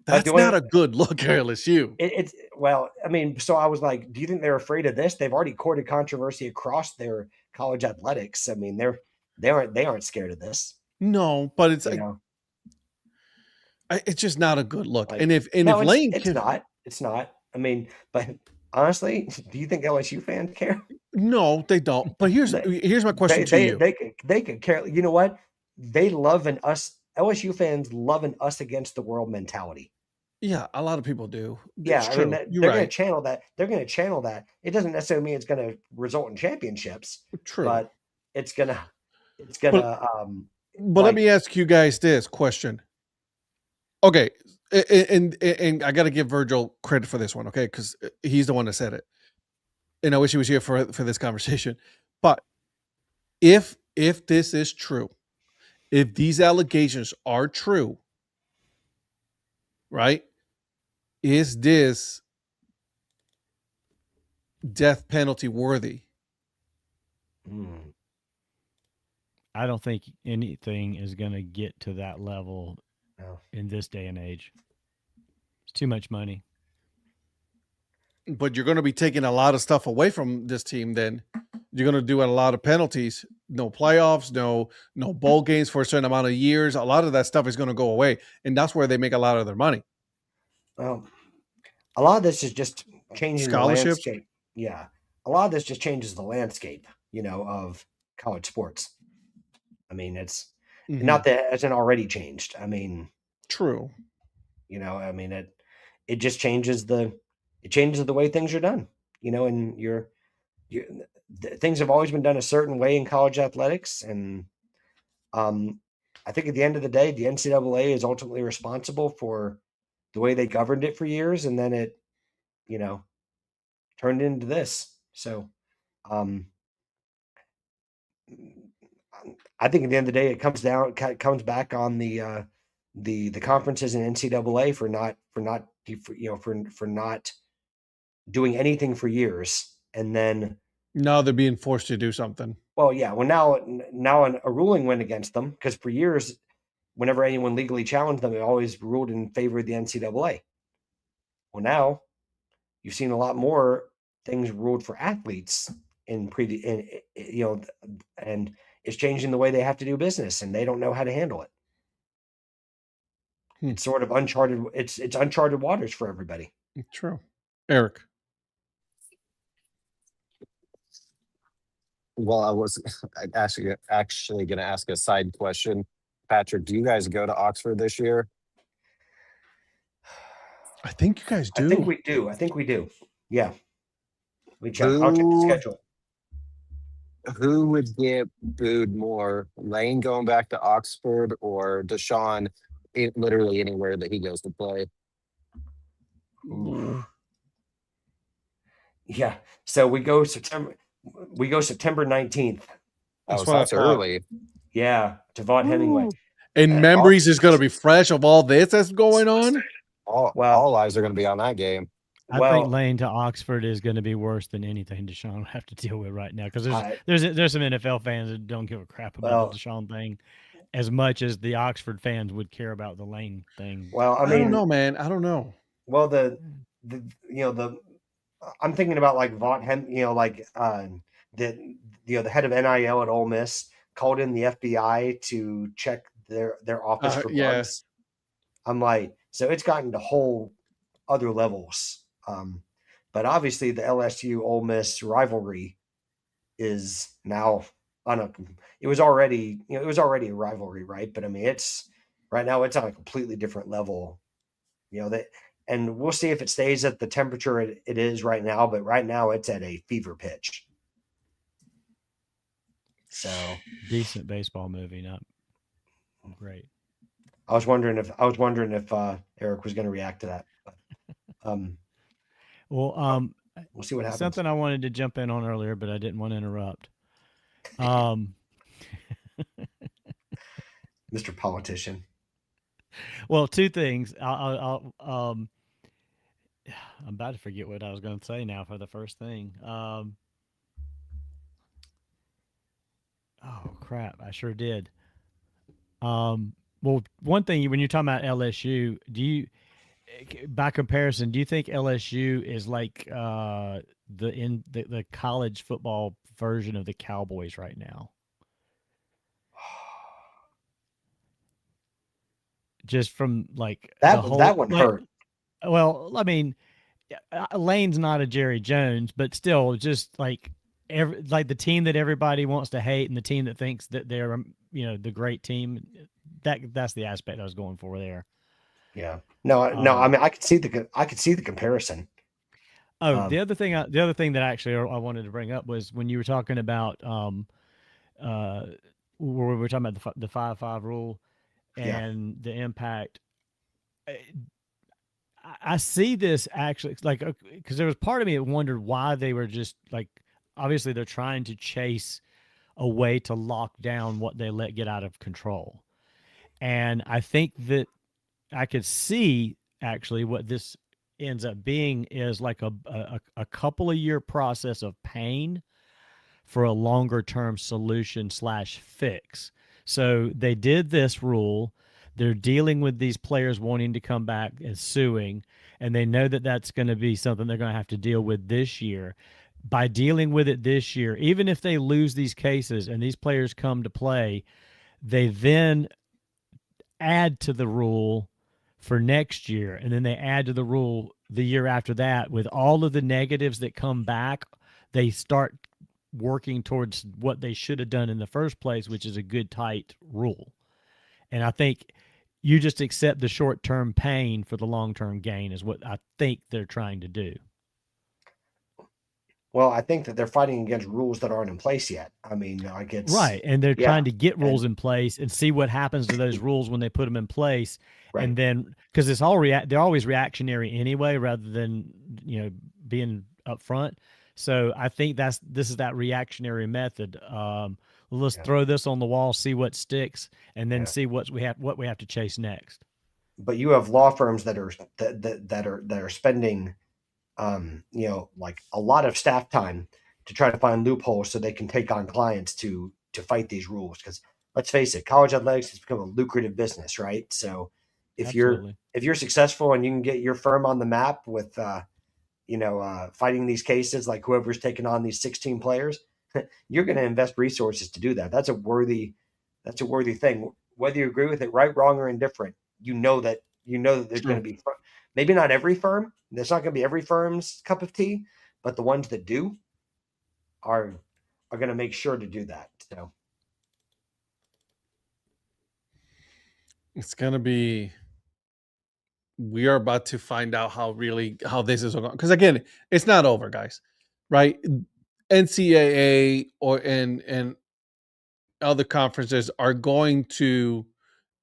That's not a good look at LSU. It's well, so I was like, do you think they're afraid of this? They've already courted controversy across their college athletics. They aren't scared of this. No, but it's it's just not a good look. Like, and if Lane, it's not. But honestly, do you think LSU fans care? No, they don't. But here's my question to you. They could care. You know what? They love us. LSU fans loving us against the world mentality. Yeah, a lot of people do. Yeah, they're going to channel that. They're going to channel that. It doesn't necessarily mean it's going to result in championships. True, but it's gonna. But let me ask you guys this question. Okay, and I got to give Virgil credit for this one, okay? Because he's the one that said it, and I wish he was here for this conversation. But if this is true, if these allegations are true, right? Is this death penalty worthy? I don't think anything is going to get to that level in this day and age. It's too much money. But you're going to be taking a lot of stuff away from this team then. You're going to do a lot of penalties, no playoffs, no bowl games for a certain amount of years. A lot of that stuff is going to go away, and that's where they make a lot of their money. Well, a lot of this is just changing the landscape. Yeah. A lot of this just changes the landscape, of college sports. It's not that it hasn't already changed. True. It just changes the way things are done, and things have always been done a certain way in college athletics. And I think at the end of the day, the NCAA is ultimately responsible for the way they governed it for years. And then it, turned into this. So I think at the end of the day, it comes back on the the conferences in NCAA for not doing anything for years, and then Now they're being forced to do something. well, yeah, well now a ruling went against them because for years, whenever anyone legally challenged them, it always ruled in favor of the NCAA. Well, now you've seen a lot more things ruled for athletes and it's changing the way they have to do business, and they don't know how to handle it. It's sort of uncharted. It's uncharted waters for everybody. True. Eric. Well, I was actually going to ask a side question. Patrick, do you guys go to Oxford this year? I think you guys do. I think we do. Yeah. We check. I'll check the schedule. Who would get booed more, Lane going back to Oxford or Deshaun literally anywhere that he goes to play? Ooh. Yeah. So we go September 19th. That's early. Yeah, to Vaught Hemingway. And memories is going to be fresh of all this that's going on. All eyes are going to be on that game. I think Lane to Oxford is going to be worse than anything Deshaun will have to deal with right now, because there's some NFL fans that don't give a crap about the Deshaun thing as much as the Oxford fans would care about the Lane thing. Well, I don't know, man. I don't know. Well, I'm thinking about like Vaught the head of NIL at Ole Miss called in the FBI to check their office for bugs. I'm like, so it's gotten to whole other levels. But obviously the LSU Ole Miss rivalry is now it was already a rivalry, right? But I mean, it's right now it's on a completely different level, and we'll see if it stays at the temperature it is right now. But right now it's at a fever pitch. So decent baseball movie, not great. I was wondering if Eric was going to react to that. But, we'll see what happens. Something I wanted to jump in on earlier, but I didn't want to interrupt. Mr. Politician. Well, two things. I'm about to forget what I was going to say now for the first thing. Oh crap! I sure did. Well, one thing, when you're talking about LSU, by comparison, do you think LSU is like the college football version of the Cowboys right now? Just from like that one hurt. Well, I mean, Lane's not a Jerry Jones, but still, just like the team that everybody wants to hate and the team that thinks that they're the great team. That's the aspect I was going for there. Yeah. No. I mean, I could see the comparison. Oh, the other thing that actually I wanted to bring up was when you were talking about where we were talking about the 5-5 rule and the impact. I see this actually like because there was part of me that wondered why they were just like, obviously they're trying to chase a way to lock down what they let get out of control. And I think that I could see actually what this ends up being is like a couple of year process of pain for a longer term solution / fix. So they did this rule. They're dealing with these players wanting to come back and suing, and they know that that's going to be something they're going to have to deal with this year. By dealing with it this year, even if they lose these cases and these players come to play, they then add to the rule for next year, and then they add to the rule the year after that. With all of the negatives that come back, they start working towards what they should have done in the first place, which is a good, tight rule. And I think you just accept the short-term pain for the long-term gain is what I think they're trying to do. Well, I think that they're fighting against rules that aren't in place yet. I mean, like it's right, and they're trying to get rules in place and see what happens to those rules when they put them in place. Right. And then, because it's all they're always reactionary anyway, rather than being upfront. So I think this is that reactionary method. let's Yeah. throw this on the wall, see what sticks, and then Yeah. see what we have to chase next. But you have law firms that are spending, like a lot of staff time to try to find loopholes so they can take on clients to fight these rules. Because let's face it, college athletics has become a lucrative business, right? So if Absolutely. you're successful and you can get your firm on the map with fighting these cases, like whoever's taking on these 16 players, you're going to invest resources to do that. That's a worthy thing. Whether you agree with it, right, wrong, or indifferent, you know that there's going to be, maybe not every firm. There's not going to be every firm's cup of tea, but the ones that do are going to make sure to do that. So It's gonna be. We are about to find out how this is going. Because again, it's not over, guys. Right? NCAA and other conferences are going to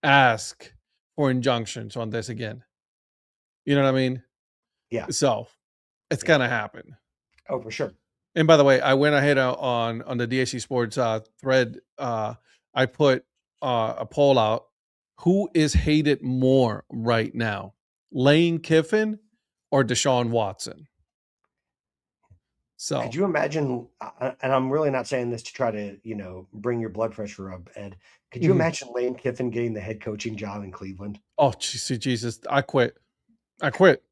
ask for injunctions on this again. You know what I mean? yeah. So it's Yeah. gonna happen. Oh, for sure. And by the way, I went ahead on the DHC Sports thread. I put a poll out. Who is hated more right now, Lane Kiffin or Deshaun Watson? So Could you imagine? And I'm really not saying this to try to bring your blood pressure up, Ed. Could you Mhm. imagine Lane Kiffin getting the head coaching job in Cleveland? Oh Jesus! I quit. That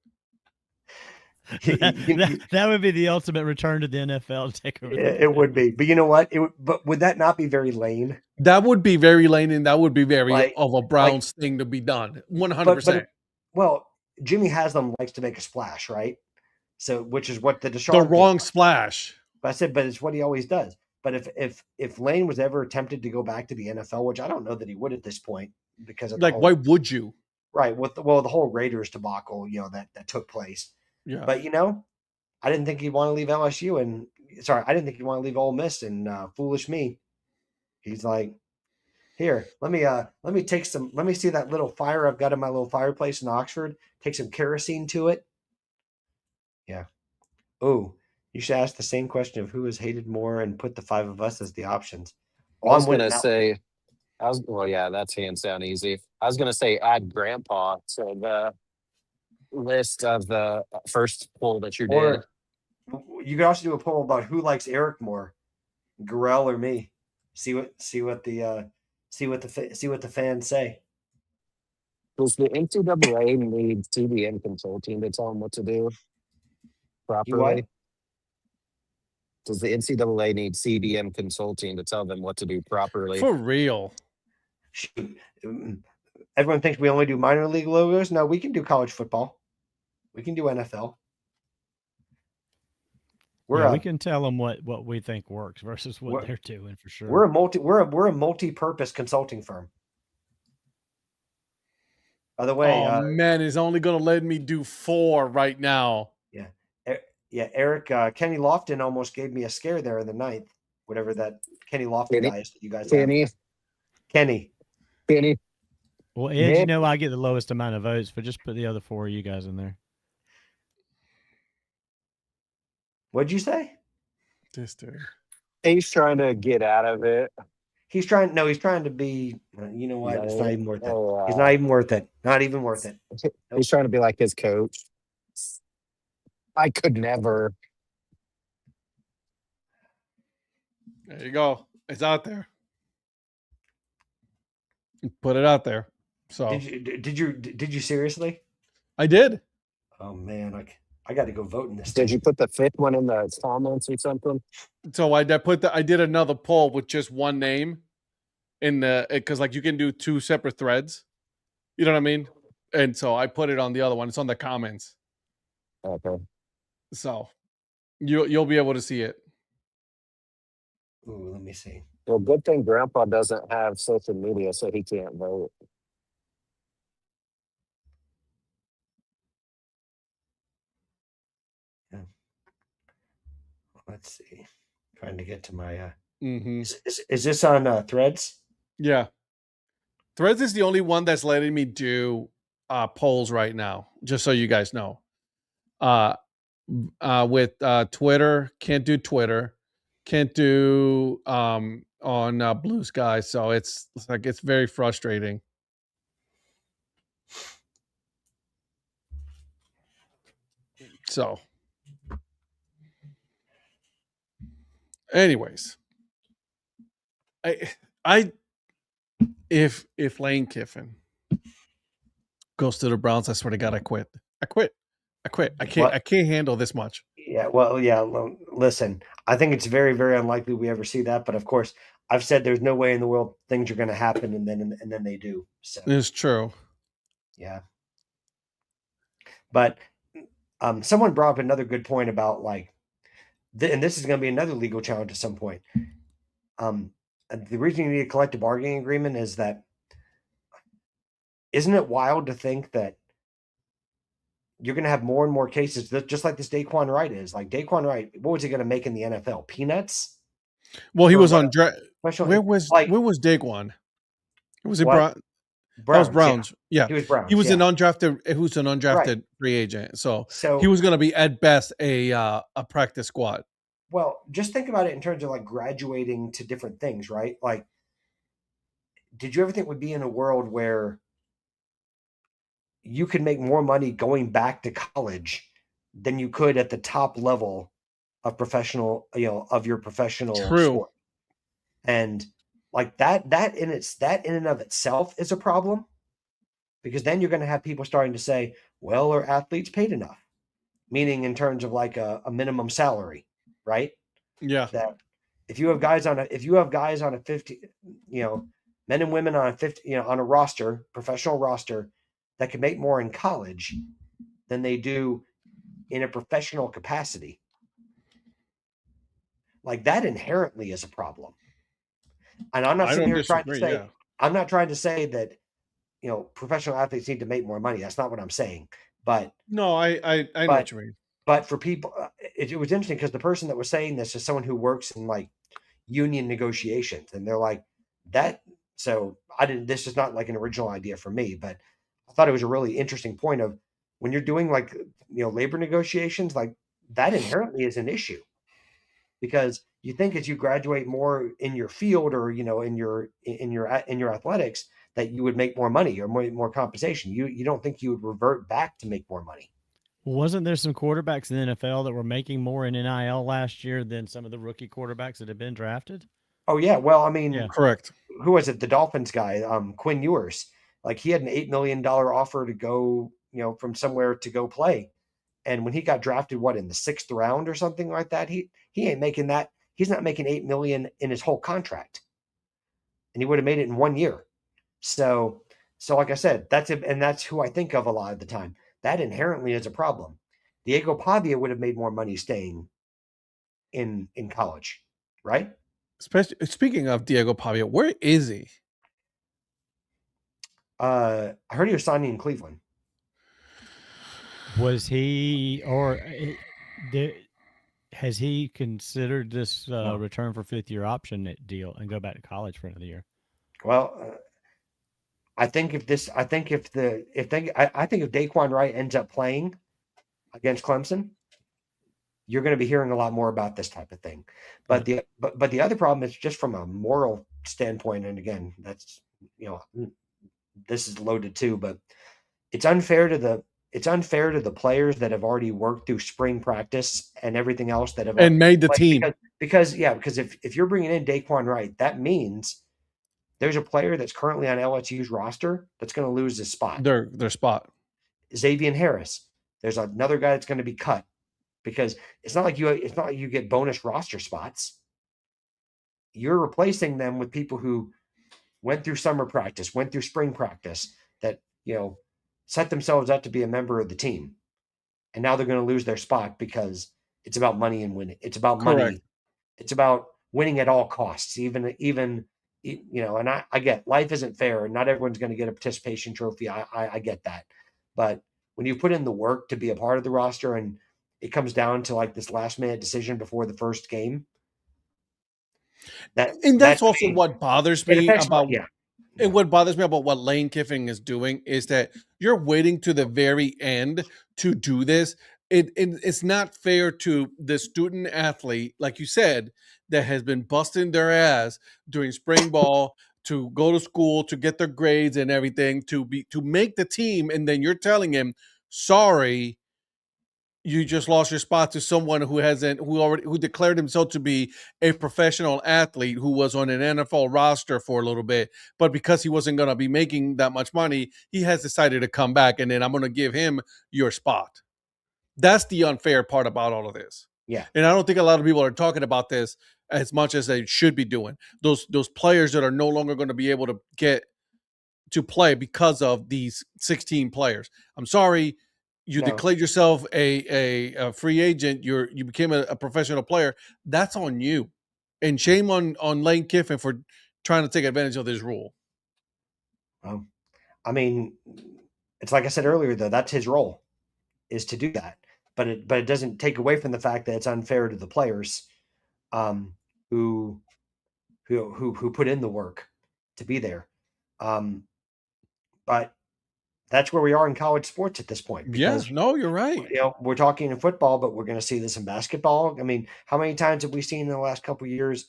would be the ultimate return to the NFL to take over. It would be, but you know what? But would that not be very Lane? That would be very Lane, and that would be very Like- of a Browns thing to be done. 100%. Well, Jimmy Haslam likes to make a splash, right? So, which is what the Deshaun The thing wrong was. splash. But I said, but it's what he always does. But if Lane was ever tempted to go back to the NFL, which I don't know that he would at this point, because of the Like, whole, why would you? right, with the whole Raiders debacle, that took place. Yeah. But I didn't think he'd want to leave LSU, and I didn't think he'd want to leave Ole Miss, and foolish me, he's like, here, let me see that little fire I've got in my little fireplace in Oxford. Take some kerosene to it. Yeah. Oh, you should ask the same question of who is hated more and put the five of us as the options. I was gonna say, well, yeah, that's hands down easy. I was gonna say add Grandpa to the list of the first poll that you did. Or you could also do a poll about who likes Eric more, Garrell or me. See what the fans say. Does the NCAA need CBN consulting to tell them what to do properly? Does the NCAA need CBN consulting to tell them what to do properly? For real. Shoot. Everyone thinks we only do minor league logos. No, we can do college football. We can do NFL. We can tell them what we think works versus what they're doing for sure. We're a multi-purpose consulting firm. By the way, man, it's only going to let me do 4 right now. Yeah, Eric, Kenny Lofton almost gave me a scare there in the 9th. Whatever that Kenny Lofton guy is that you guys have. Kenny. Well, Ed, I get the lowest amount of votes, but just put the other 4 of you guys in there. What'd you say? This dude. He's trying to get out of it. He's trying to be, you know what? It's not even worth it. He's not even worth it. Not even worth it. Nope. He's trying to be like his coach. I could never. There you go. It's out there. Put it out there. So did you seriously? I did. Oh man, I got to go vote in this. Did you put the 5th one in the comments or something? So I did another poll with just one name in the, because like you can do 2 separate threads. You know what I mean? And so I put it on the other one. It's on the comments. Okay. So you'll be able to see it. Ooh, let me see. Well, good thing Grandpa doesn't have social media, so he can't vote. Yeah. Let's see. Trying to get to my. Is this on Threads? Yeah. Threads is the only one that's letting me do polls right now, just so you guys know. With Twitter, can't do Twitter, can't do on Blue Sky, so it's very frustrating. So, anyways, if Lane Kiffin goes to the Browns, I swear to God, I quit. I can't handle this much. Yeah, well, listen, I think it's very, very unlikely we ever see that. But of course, I've said there's no way in the world things are going to happen, and then they do. So It's true. yeah. But someone brought up another good point about and this is going to be another legal challenge at some point. The reason you need a collective bargaining agreement is that, isn't it wild to think that you're going to have more and more cases that, just like this Daquan Wright is. Like Daquan Wright, what was he going to make in the NFL? Peanuts? Well, he Or was what- on draft. special- Where was like Daquan? Was it What? Brown? That was Browns. Yeah. He was Browns. He was yeah. an undrafted free agent. So So he was going to be at best a practice squad. well, just think about it in terms of like graduating to different things, right? Like, did you ever think we'd be in a world where you could make more money going back to college than you could at the top level of professional, of your professional True. sport? And like that in and of itself is a problem, because then you're going to have people starting to say, well, are athletes paid enough? Meaning in terms of like a minimum salary, right? Yeah. That if you have guys on a 50, men and women on a 50, on a roster, professional roster, that can make more in college than they do in a professional capacity, like that inherently is a problem. And I'm not I sitting don't here trying to disagree, say, yeah. I'm not trying to say that, professional athletes need to make more money. That's not what I'm saying. But No, I know what you mean. But for people, it was interesting because the person that was saying this is someone who works in like union negotiations, and they're like that. So this is not like an original idea for me, but I thought it was a really interesting point of when you're doing like, labor negotiations, like that inherently is an issue, because you think as you graduate more in your field or, in your athletics, that you would make more money or more compensation. You don't think you would revert back to make more money. Wasn't there some quarterbacks in the NFL that were making more in NIL last year than some of the rookie quarterbacks that had been drafted? Oh yeah. Well, I mean, Yeah. Correct. who was it? The Dolphins guy, Quinn Ewers. Like he had an $8 million offer to go, from somewhere to go play. And when he got drafted, in the 6th round or something like that, he ain't making that. He's not making $8 million in his whole contract, and he would have made it in 1 year. So like I said, that's who I think of a lot of the time. That inherently is a problem. Diego Pavia would have made more money staying in college, right? Speaking of Diego Pavia, where is he? I heard he was signing in Cleveland. Was he, or has he considered this return for 5th-year option deal and go back to college for another year? Well, I think if Daquan Wright ends up playing against Clemson, you're going to be hearing a lot more about this type of thing. But the other problem is just from a moral standpoint, and again, that's this is loaded too, but it's unfair to the players that have already worked through spring practice and everything else that have And made the team. Because if you're bringing in Daquan Wright, that means there's a player that's currently on LSU's roster that's going to lose his spot. Their spot. Xavier Harris. There's another guy that's going to be cut, because it's not like you get bonus roster spots. You're replacing them with people who went through summer practice, went through spring practice, that, set themselves up to be a member of the team. And now they're going to lose their spot because it's about money and winning. It's about money. Correct. It's about winning at all costs. Even, and I get life isn't fair and not everyone's going to get a participation trophy. I get that. But when you put in the work to be a part of the roster and it comes down to like this last minute decision before the first game, that's also what bothers me about. Yeah. And what bothers me about what Lane Kiffin is doing is that you're waiting to the very end to do this. It's not fair to the student athlete, like you said, that has been busting their ass during spring ball to go to school, to get their grades and everything, to make the team, and then you're telling him, sorry, you just lost your spot to someone who declared himself to be a professional athlete who was on an NFL roster for a little bit, but because he wasn't going to be making that much money, he has decided to come back, and then I'm going to give him your spot. That's the unfair part about all of this. Yeah. And I don't think a lot of people are talking about this as much as they should be doing. Those players that are no longer going to be able to get to play because of these 16 players. I'm sorry, you declared yourself a free agent. You became a professional player. That's on you, and shame on Lane Kiffin for trying to take advantage of this rule. I mean, it's like I said earlier, though, that's his role, is to do that. But it doesn't take away from the fact that it's unfair to the players who put in the work to be there. But that's where we are in college sports at this point. Yes, no, you're right. We're talking in football, but we're going to see this in basketball. I mean, how many times have we seen in the last couple of years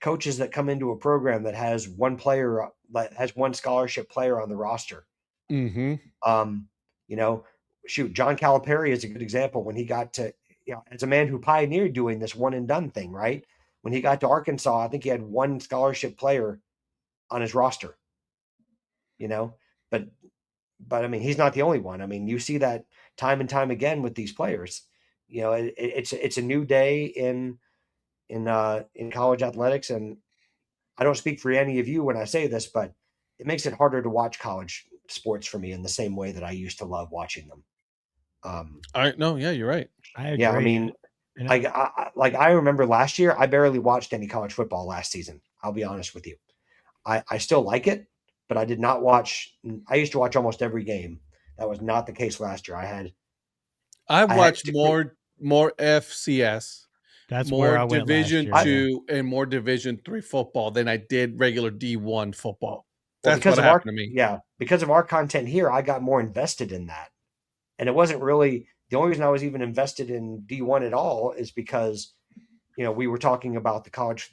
coaches that come into a program that has one scholarship player on the roster? Mm-hmm. John Calipari is a good example. When he got to, as a man who pioneered doing this one and done thing, right? When he got to Arkansas, I think he had one scholarship player on his roster. But I mean, he's not the only one. I mean, you see that time and time again with these players. It's a new day in college athletics, and I don't speak for any of you when I say this, but it makes it harder to watch college sports for me in the same way that I used to love watching them. You're right. I agree. Yeah, I mean, I remember last year, I barely watched any college football last season. I'll be honest with you. I still like it, but I did not watch. I used to watch almost every game. That was not the case last year. I watched more FCS. That's more where I went Division last year, 2 and more Division 3 football than I did regular D1 football. That's because what happened to me. Yeah, because of our content here, I got more invested in that. And it wasn't really the only reason I was even invested in D1 at all is because, we were talking about the college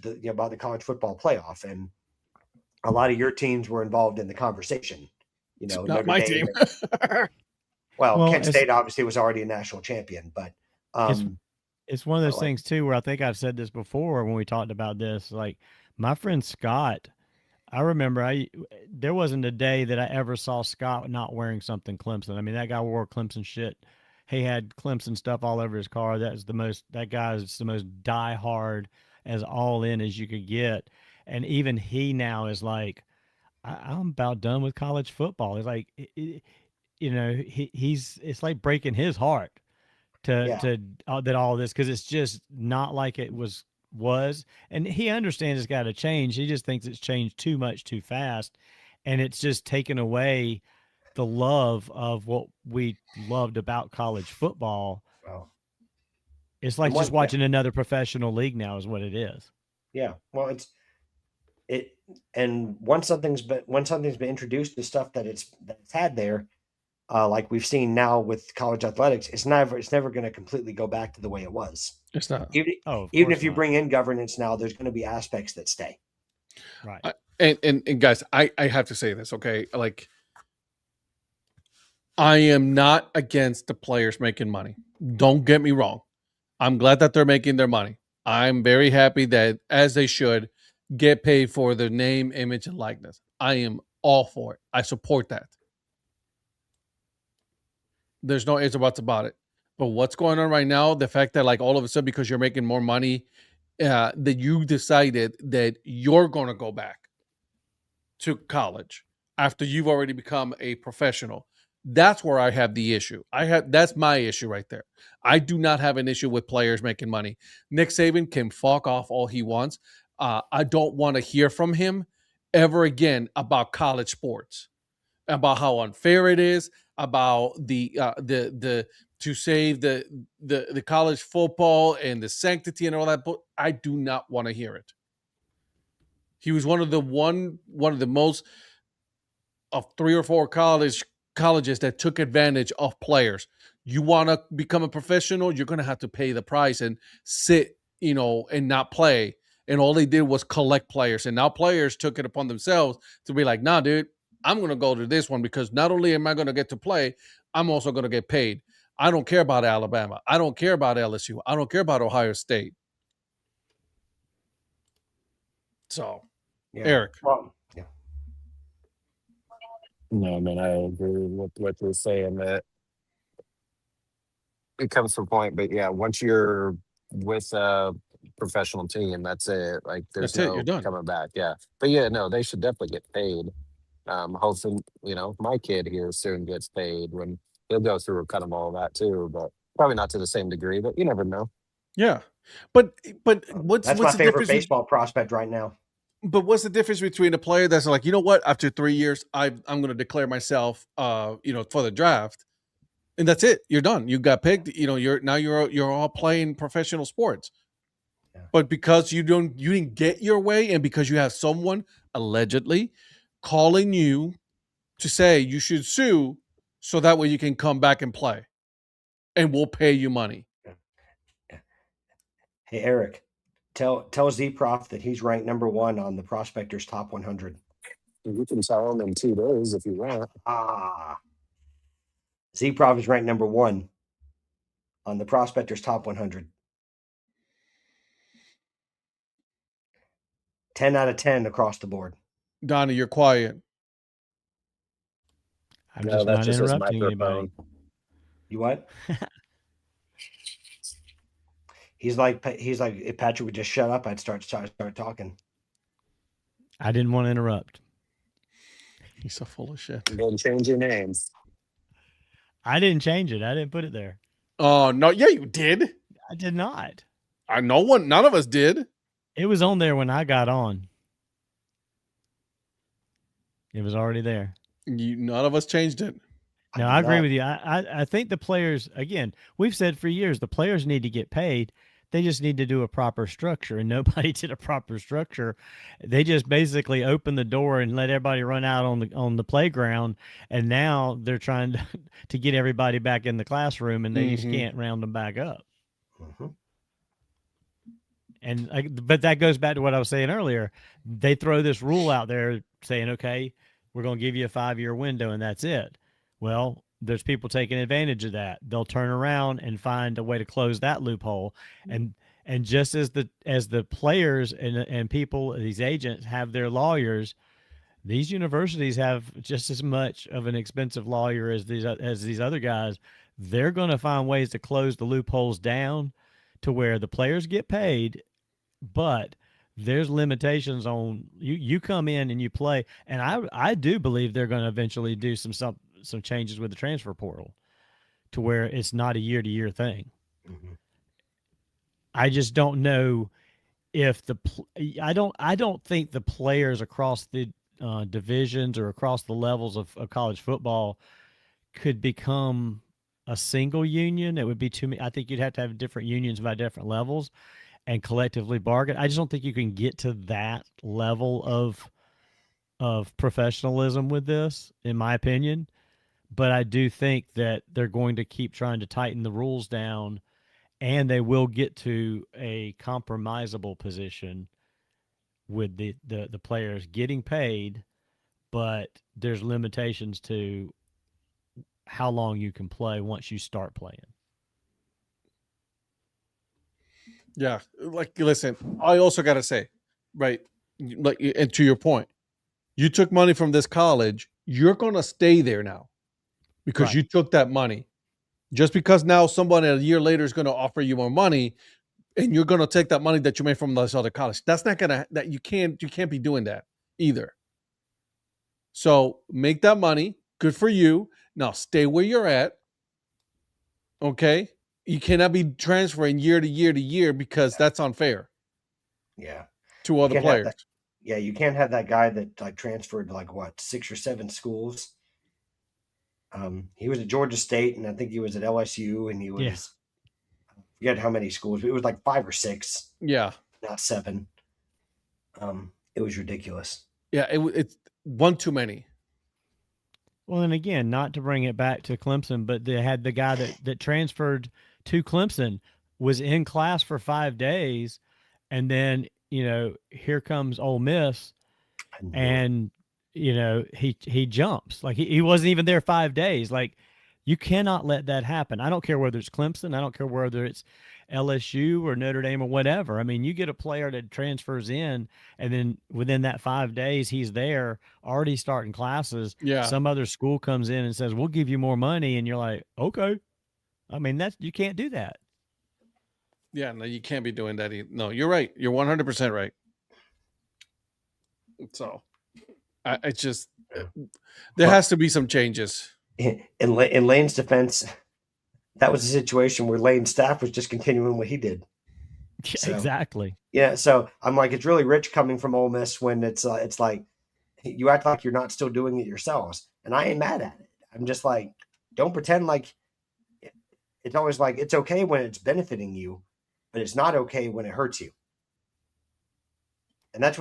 football playoff, and a lot of your teams were involved in the conversation. Not Notre my Dame. team. Well, Kent State obviously was already a national champion, but it's one of those things too where I think I've said this before when we talked about this. Like my friend Scott, I remember there wasn't a day that I ever saw Scott not wearing something Clemson. I mean, that guy wore Clemson shit. He had Clemson stuff all over his car. That guy is the most diehard, as all in as you could get. And even he now is like, I'm about done with college football. It's like, it's like breaking his heart to that all this, because it's just not like it was. And he understands it's got to change. He just thinks it's changed too much too fast, and it's just taken away the love of what we loved about college football. Well, it's like just watching another professional league now is what it is. Yeah, well, and once something's been introduced to stuff that it's had there, like we've seen now with college athletics, it's never going to completely go back to the way it was. It's not. Even if you bring in governance now, there's going to be aspects that stay. Right. And guys, I have to say this, okay? Like, I am not against the players making money. Don't get me wrong. I'm glad that they're making their money. I'm very happy that, as they should, get paid for their name, image, and likeness. I am all for it. I support that. There's no ifs or buts about it. But what's going on right now, the fact that like all of a sudden, because you're making more money, that you decided that you're going to go back to college after you've already become a professional. That's where I have the issue. That's my issue right there. I do not have an issue with players making money. Nick Saban can fuck off all he wants. I don't want to hear from him ever again about college sports, about how unfair it is, about the to save the college football and the sanctity and all that. But I do not want to hear it. He was one of the most of 3 or 4 colleges that took advantage of players. You want to become a professional, you're going to have to pay the price and sit, and not play. And all they did was collect players. And now players took it upon themselves to be like, nah, dude, I'm going to go to this one because not only am I going to get to play, I'm also going to get paid. I don't care about Alabama. I don't care about LSU. I don't care about Ohio State. So, Yeah. Eric. Well, yeah. No, man, I agree with what you're saying. That it comes to a point, but yeah, once you're with a professional team, that's it. Like, there's That's it. You're no done. coming back. Yeah, but yeah, no, they should definitely get paid. Hopefully, my kid here soon gets paid when he'll go through kind of all that too, but probably not to the same degree. But you never know. Yeah. But what's That's what's my the favorite difference? baseball prospect right now. But what's the difference between a player that's like, you know what, after 3 years, I'm going to declare myself, for the draft, and that's it. You're done. You got picked. You're all playing professional sports. Yeah. But because you didn't get your way, and because you have someone allegedly calling you to say you should sue, so that way you can come back and play, and we'll pay you money. Hey, Eric, tell Z-Prof that he's ranked number 1 on the Prospector's top 100. You can tell them in 2 days if you want. Z-Prof is ranked number 1 on the Prospector's top 100. 10 out of 10 across the board. Donnie, you're quiet. I'm No, just that's not just his interrupting anybody. microphone. You what? He's like, if Patrick would just shut up, I'd start talking. I didn't want to interrupt. He's so full of shit. Don't change your names. I didn't change it. I didn't put it there. Oh, no. Yeah, you did. I did not. None of us did. It was on there when I got on. It was already there. None of us changed it. No, I agree with you. I think the players, again, we've said for years, the players need to get paid. They just need to do a proper structure, and nobody did a proper structure. They just basically opened the door and let everybody run out on the playground, and now they're trying to get everybody back in the classroom, and they just can't round them back up. Mm-hmm. But that goes back to what I was saying earlier. They throw this rule out there saying, okay, we're going to give you a 5-year window, and that's it. Well, there's people taking advantage of that. They'll turn around and find a way to close that loophole. And just as the players and people, these agents have their lawyers, these universities have just as much of an expensive lawyer as these other guys. They're going to find ways to close the loopholes down to where the players get paid, but there's limitations on you come in and you play. And I do believe they're going to eventually do some changes with the transfer portal to where it's not a year-to-year thing. Mm-hmm. I just don't know if I don't think the players across the divisions or across the levels of college football could become a single union. It would be too many. I think you'd have to have different unions by different levels and collectively bargain. I just don't think you can get to that level of professionalism with this, in my opinion. But I do think that they're going to keep trying to tighten the rules down, and they will get to a compromisable position with the players getting paid, but there's limitations to how long you can play once you start playing. Yeah. Like, listen, I also got to say, right, like, and to your point, you took money from this college, you're going to stay there now because you took that money. Just because now somebody a year later is going to offer you more money and you're going to take that money that you made from this other college, that's not going to, that you can't be doing that either. So make that money. Good for you. Now stay where you're at. Okay. You cannot be transferring year to year to year because that's unfair. Yeah. To other players. Yeah, you can't have that guy that like transferred like 6 or 7 schools. He was at Georgia State, and I think he was at LSU, and he was forget how many schools. It was like 5 or 6. Yeah, not 7. It was ridiculous. Yeah, it's one too many. Well, and again, not to bring it back to Clemson, but they had the guy that transferred to Clemson was in class for 5 days, and then here comes Ole Miss, I knew it. and he jumps like he wasn't even there 5 days. Like, you cannot let that happen. I don't care whether it's Clemson, I don't care whether it's LSU or Notre Dame or whatever. I mean, you get a player that transfers in, and then within that 5 days he's there already starting classes. Yeah. Some other school comes in and says, we'll give you more money, and you're like, okay. I mean, you can't do that. Yeah, no, you can't be doing that. No, you're right. You're 100% right. So, I just there has to be some changes. In Lane's defense, that was a situation where Lane's staff was just continuing what he did. So, exactly. Yeah, so I'm like, it's really rich coming from Ole Miss when it's like you act like you're not still doing it yourselves, and I ain't mad at it. I'm just like, don't pretend like it's always like it's okay when it's benefiting you, but it's not okay when it hurts you. And that's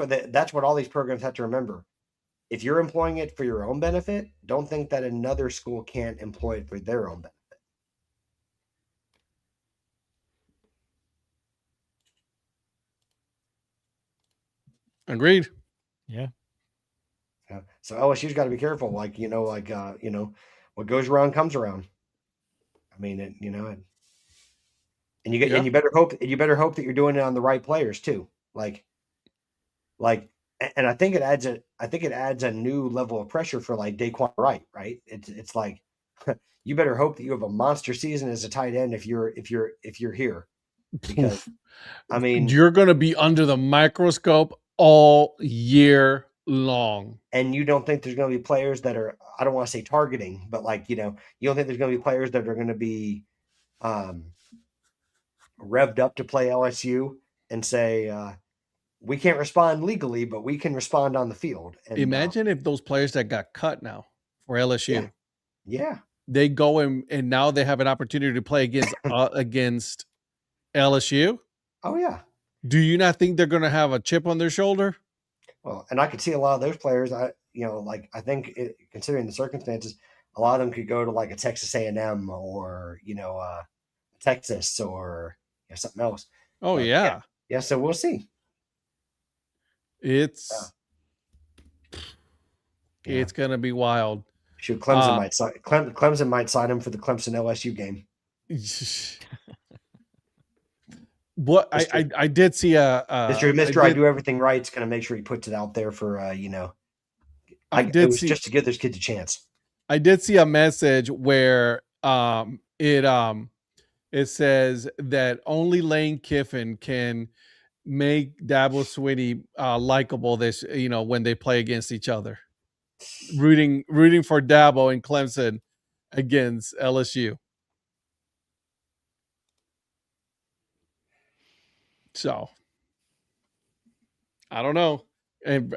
what all these programs have to remember. If you're employing it for your own benefit, don't think that another school can't employ it for their own benefit. Agreed. Yeah. So LSU's got to be careful. Like, what goes around comes around. I mean, and you better hope that you're doing it on the right players too. And I think it adds a new level of pressure for like Daquan Wright, right? It's like you better hope that you have a monster season as a tight end if you're here, because I mean you're going to be under the microscope all year long, and you don't think there's going to be players that are, I don't want to say targeting, but like you don't think there's going to be players that are going to be revved up to play LSU and say, we can't respond legally, but we can respond on the field. And, imagine if those players that got cut now for LSU, yeah, they go and now they have an opportunity to play against LSU. Oh yeah. Do you not think they're going to have a chip on their shoulder? Well, and I could see a lot of those players. I think considering the circumstances, a lot of them could go to like a Texas A&M or Texas or something else. Oh, but, yeah. Yeah. So we'll see. It's going to be wild. Shoot, Clemson might sign him for the Clemson LSU game. What I did see Mr. I do everything right. It's going to make sure he puts it out there for just to give those kids a chance. I did see a message where it says that only Lane Kiffin can make Dabo Swinney likable when they play against each other. Rooting for Dabo and Clemson against LSU. So I don't know. And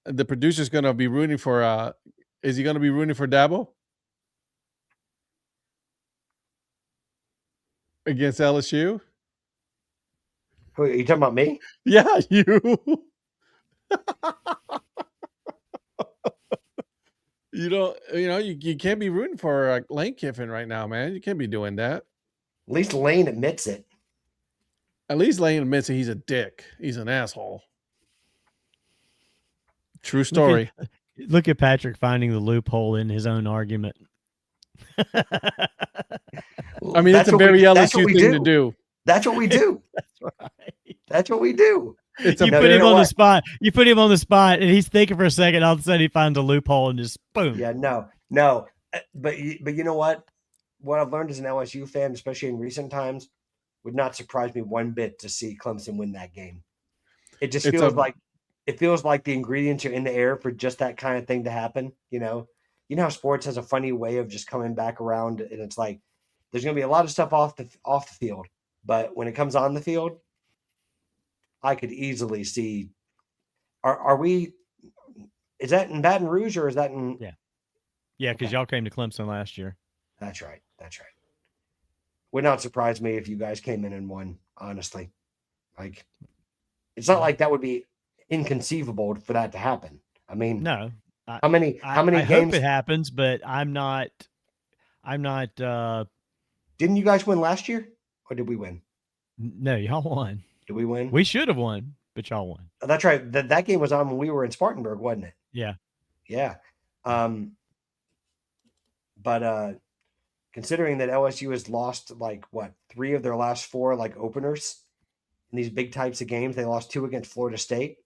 the producer's going to be rooting for is he going to be rooting for Dabo against LSU? Who, are you talking about me? Yeah, you. You don't, you can't be rooting for Lane Kiffin right now, man. You can't be doing that. At least Lane admits it. At least Lane admits that he's a dick. He's an asshole. True story. Look at Patrick finding the loophole in his own argument. I mean, it's a very LSU thing to do. That's what we do. That's right. That's what we do. You put him on the spot. You put him on the spot, and he's thinking for a second. All of a sudden, he finds a loophole and just boom. Yeah, no. But you know what? What I've learned as an LSU fan, especially in recent times, would not surprise me one bit to see Clemson win that game. It just feels like the ingredients are in the air for just that kind of thing to happen. You know how sports has a funny way of just coming back around, and it's like there's going to be a lot of stuff off the field, but when it comes on the field, I could easily see. Are we? Is that in Baton Rouge or is that in? Yeah, because y'all came to Clemson last year. That's right. Would not surprise me if you guys came in and won. Honestly, it's not like that would be inconceivable for that to happen. I mean, no, How many I hope games it happens, but I'm not. didn't you guys win last year, or did we win? No, y'all won. Did we win? We should have won, but y'all won. Oh, that's right. That game was on when we were in Spartanburg, wasn't it? Yeah. Yeah. But considering that LSU has lost like what 3 of their last 4 like openers in these big types of games, they lost 2 against Florida State.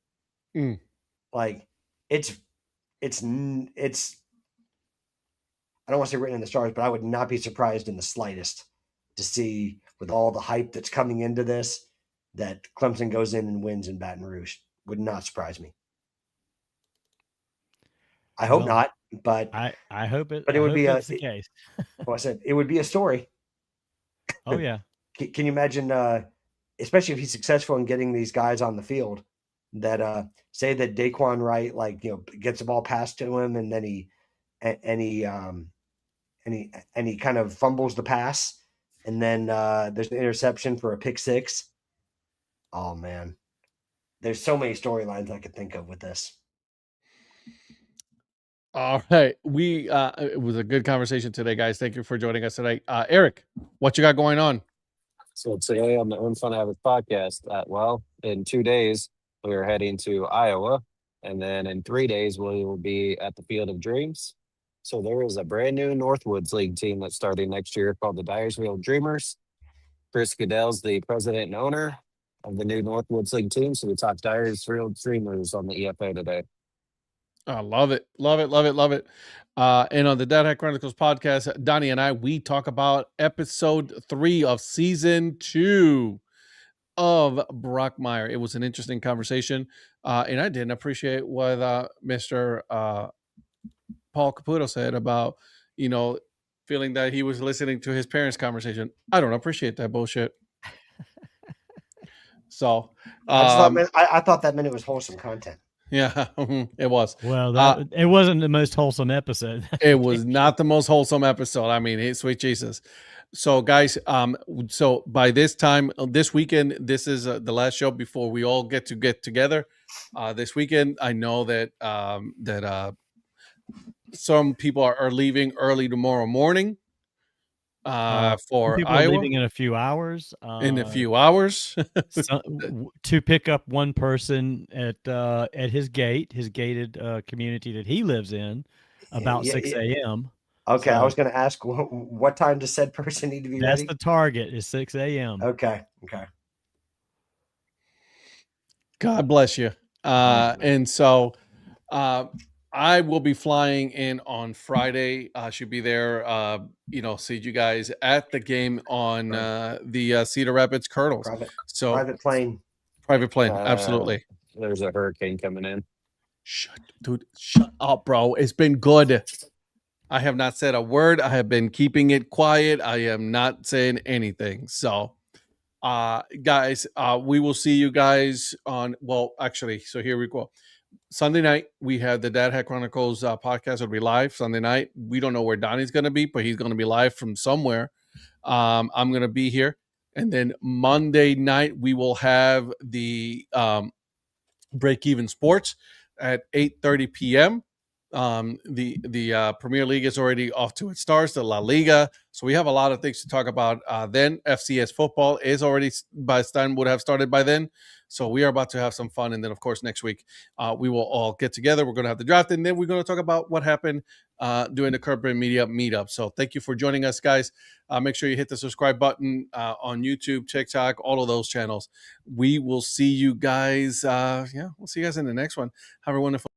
Like it's I don't want to say written in the stars, but I would not be surprised in the slightest to see, with all the hype that's coming into this, that Clemson goes in and wins in Baton Rouge. Would not surprise me. I hope not, but I hope it. But it would be that's the case. Well, I said it would be a story. Oh yeah. Can you imagine, especially if he's successful in getting these guys on the field, that say that Daquan Wright gets the ball passed to him and then he kind of fumbles the pass, and then there's an interception for a pick 6. Oh man, there's so many storylines I could think of with this. All right, it was a good conversation today, guys. Thank you for joining us tonight. Eric, what you got going on? So today on the Unfun Habits podcast, in 2 days, we are heading to Iowa. And then in 3 days, we will be at the Field of Dreams. So there is a brand new Northwoods League team that's starting next year called the Dyersville Dreamers. Chris Goodell's the president and owner of the new Northwoods League team. So we talked Dyersville Dreamers on the EFA today. I love it. Love it. Love it. Love it. And on the Dad Hat Chronicles podcast, Donnie and I, we talk about episode 3 of season 2 of Brockmire. It was an interesting conversation. And I didn't appreciate what Mr. Paul Caputo said about, feeling that he was listening to his parents' conversation. I don't appreciate that bullshit. So I thought that meant it was wholesome content. Yeah, it was. Well, it wasn't the most wholesome episode. It was not the most wholesome episode. I mean, sweet Jesus. So, guys, so by this time, this weekend, this is the last show before we all get together. This weekend, I know that some people are leaving early tomorrow morning for people Iowa. Are leaving in a few hours. To pick up one person at his gated community that he lives in, about 6 a.m. Okay, so, I was going to ask, what time does said person need to be ready? That's the target, is 6 a.m. Okay. God bless you. And so I will be flying in on Friday. I should be there, see you guys at the game on the Cedar Rapids Colonels. Private plane. Absolutely. There's a hurricane coming in. Shut up, bro. It's been good. I have not said a word. I have been keeping it quiet. I am not saying anything. So, guys, we will see you guys on, so here we go. Sunday night, we have the Dad Hat Chronicles podcast. Will be live Sunday night. We don't know where Donnie's going to be, but he's going to be live from somewhere. I'm going to be here. And then Monday night, we will have the Break Even Sports at 8:30 p.m. The Premier League is already off to its stars, the La Liga. So we have a lot of things to talk about. Then FCS football is already by this time would have started by then. So we are about to have some fun. And then, of course, next week, we will all get together. We're going to have the draft. And then we're going to talk about what happened during the Corporate Media Meetup. So thank you for joining us, guys. Make sure you hit the subscribe button on YouTube, TikTok, all of those channels. We will see you guys. We'll see you guys in the next one. Have a wonderful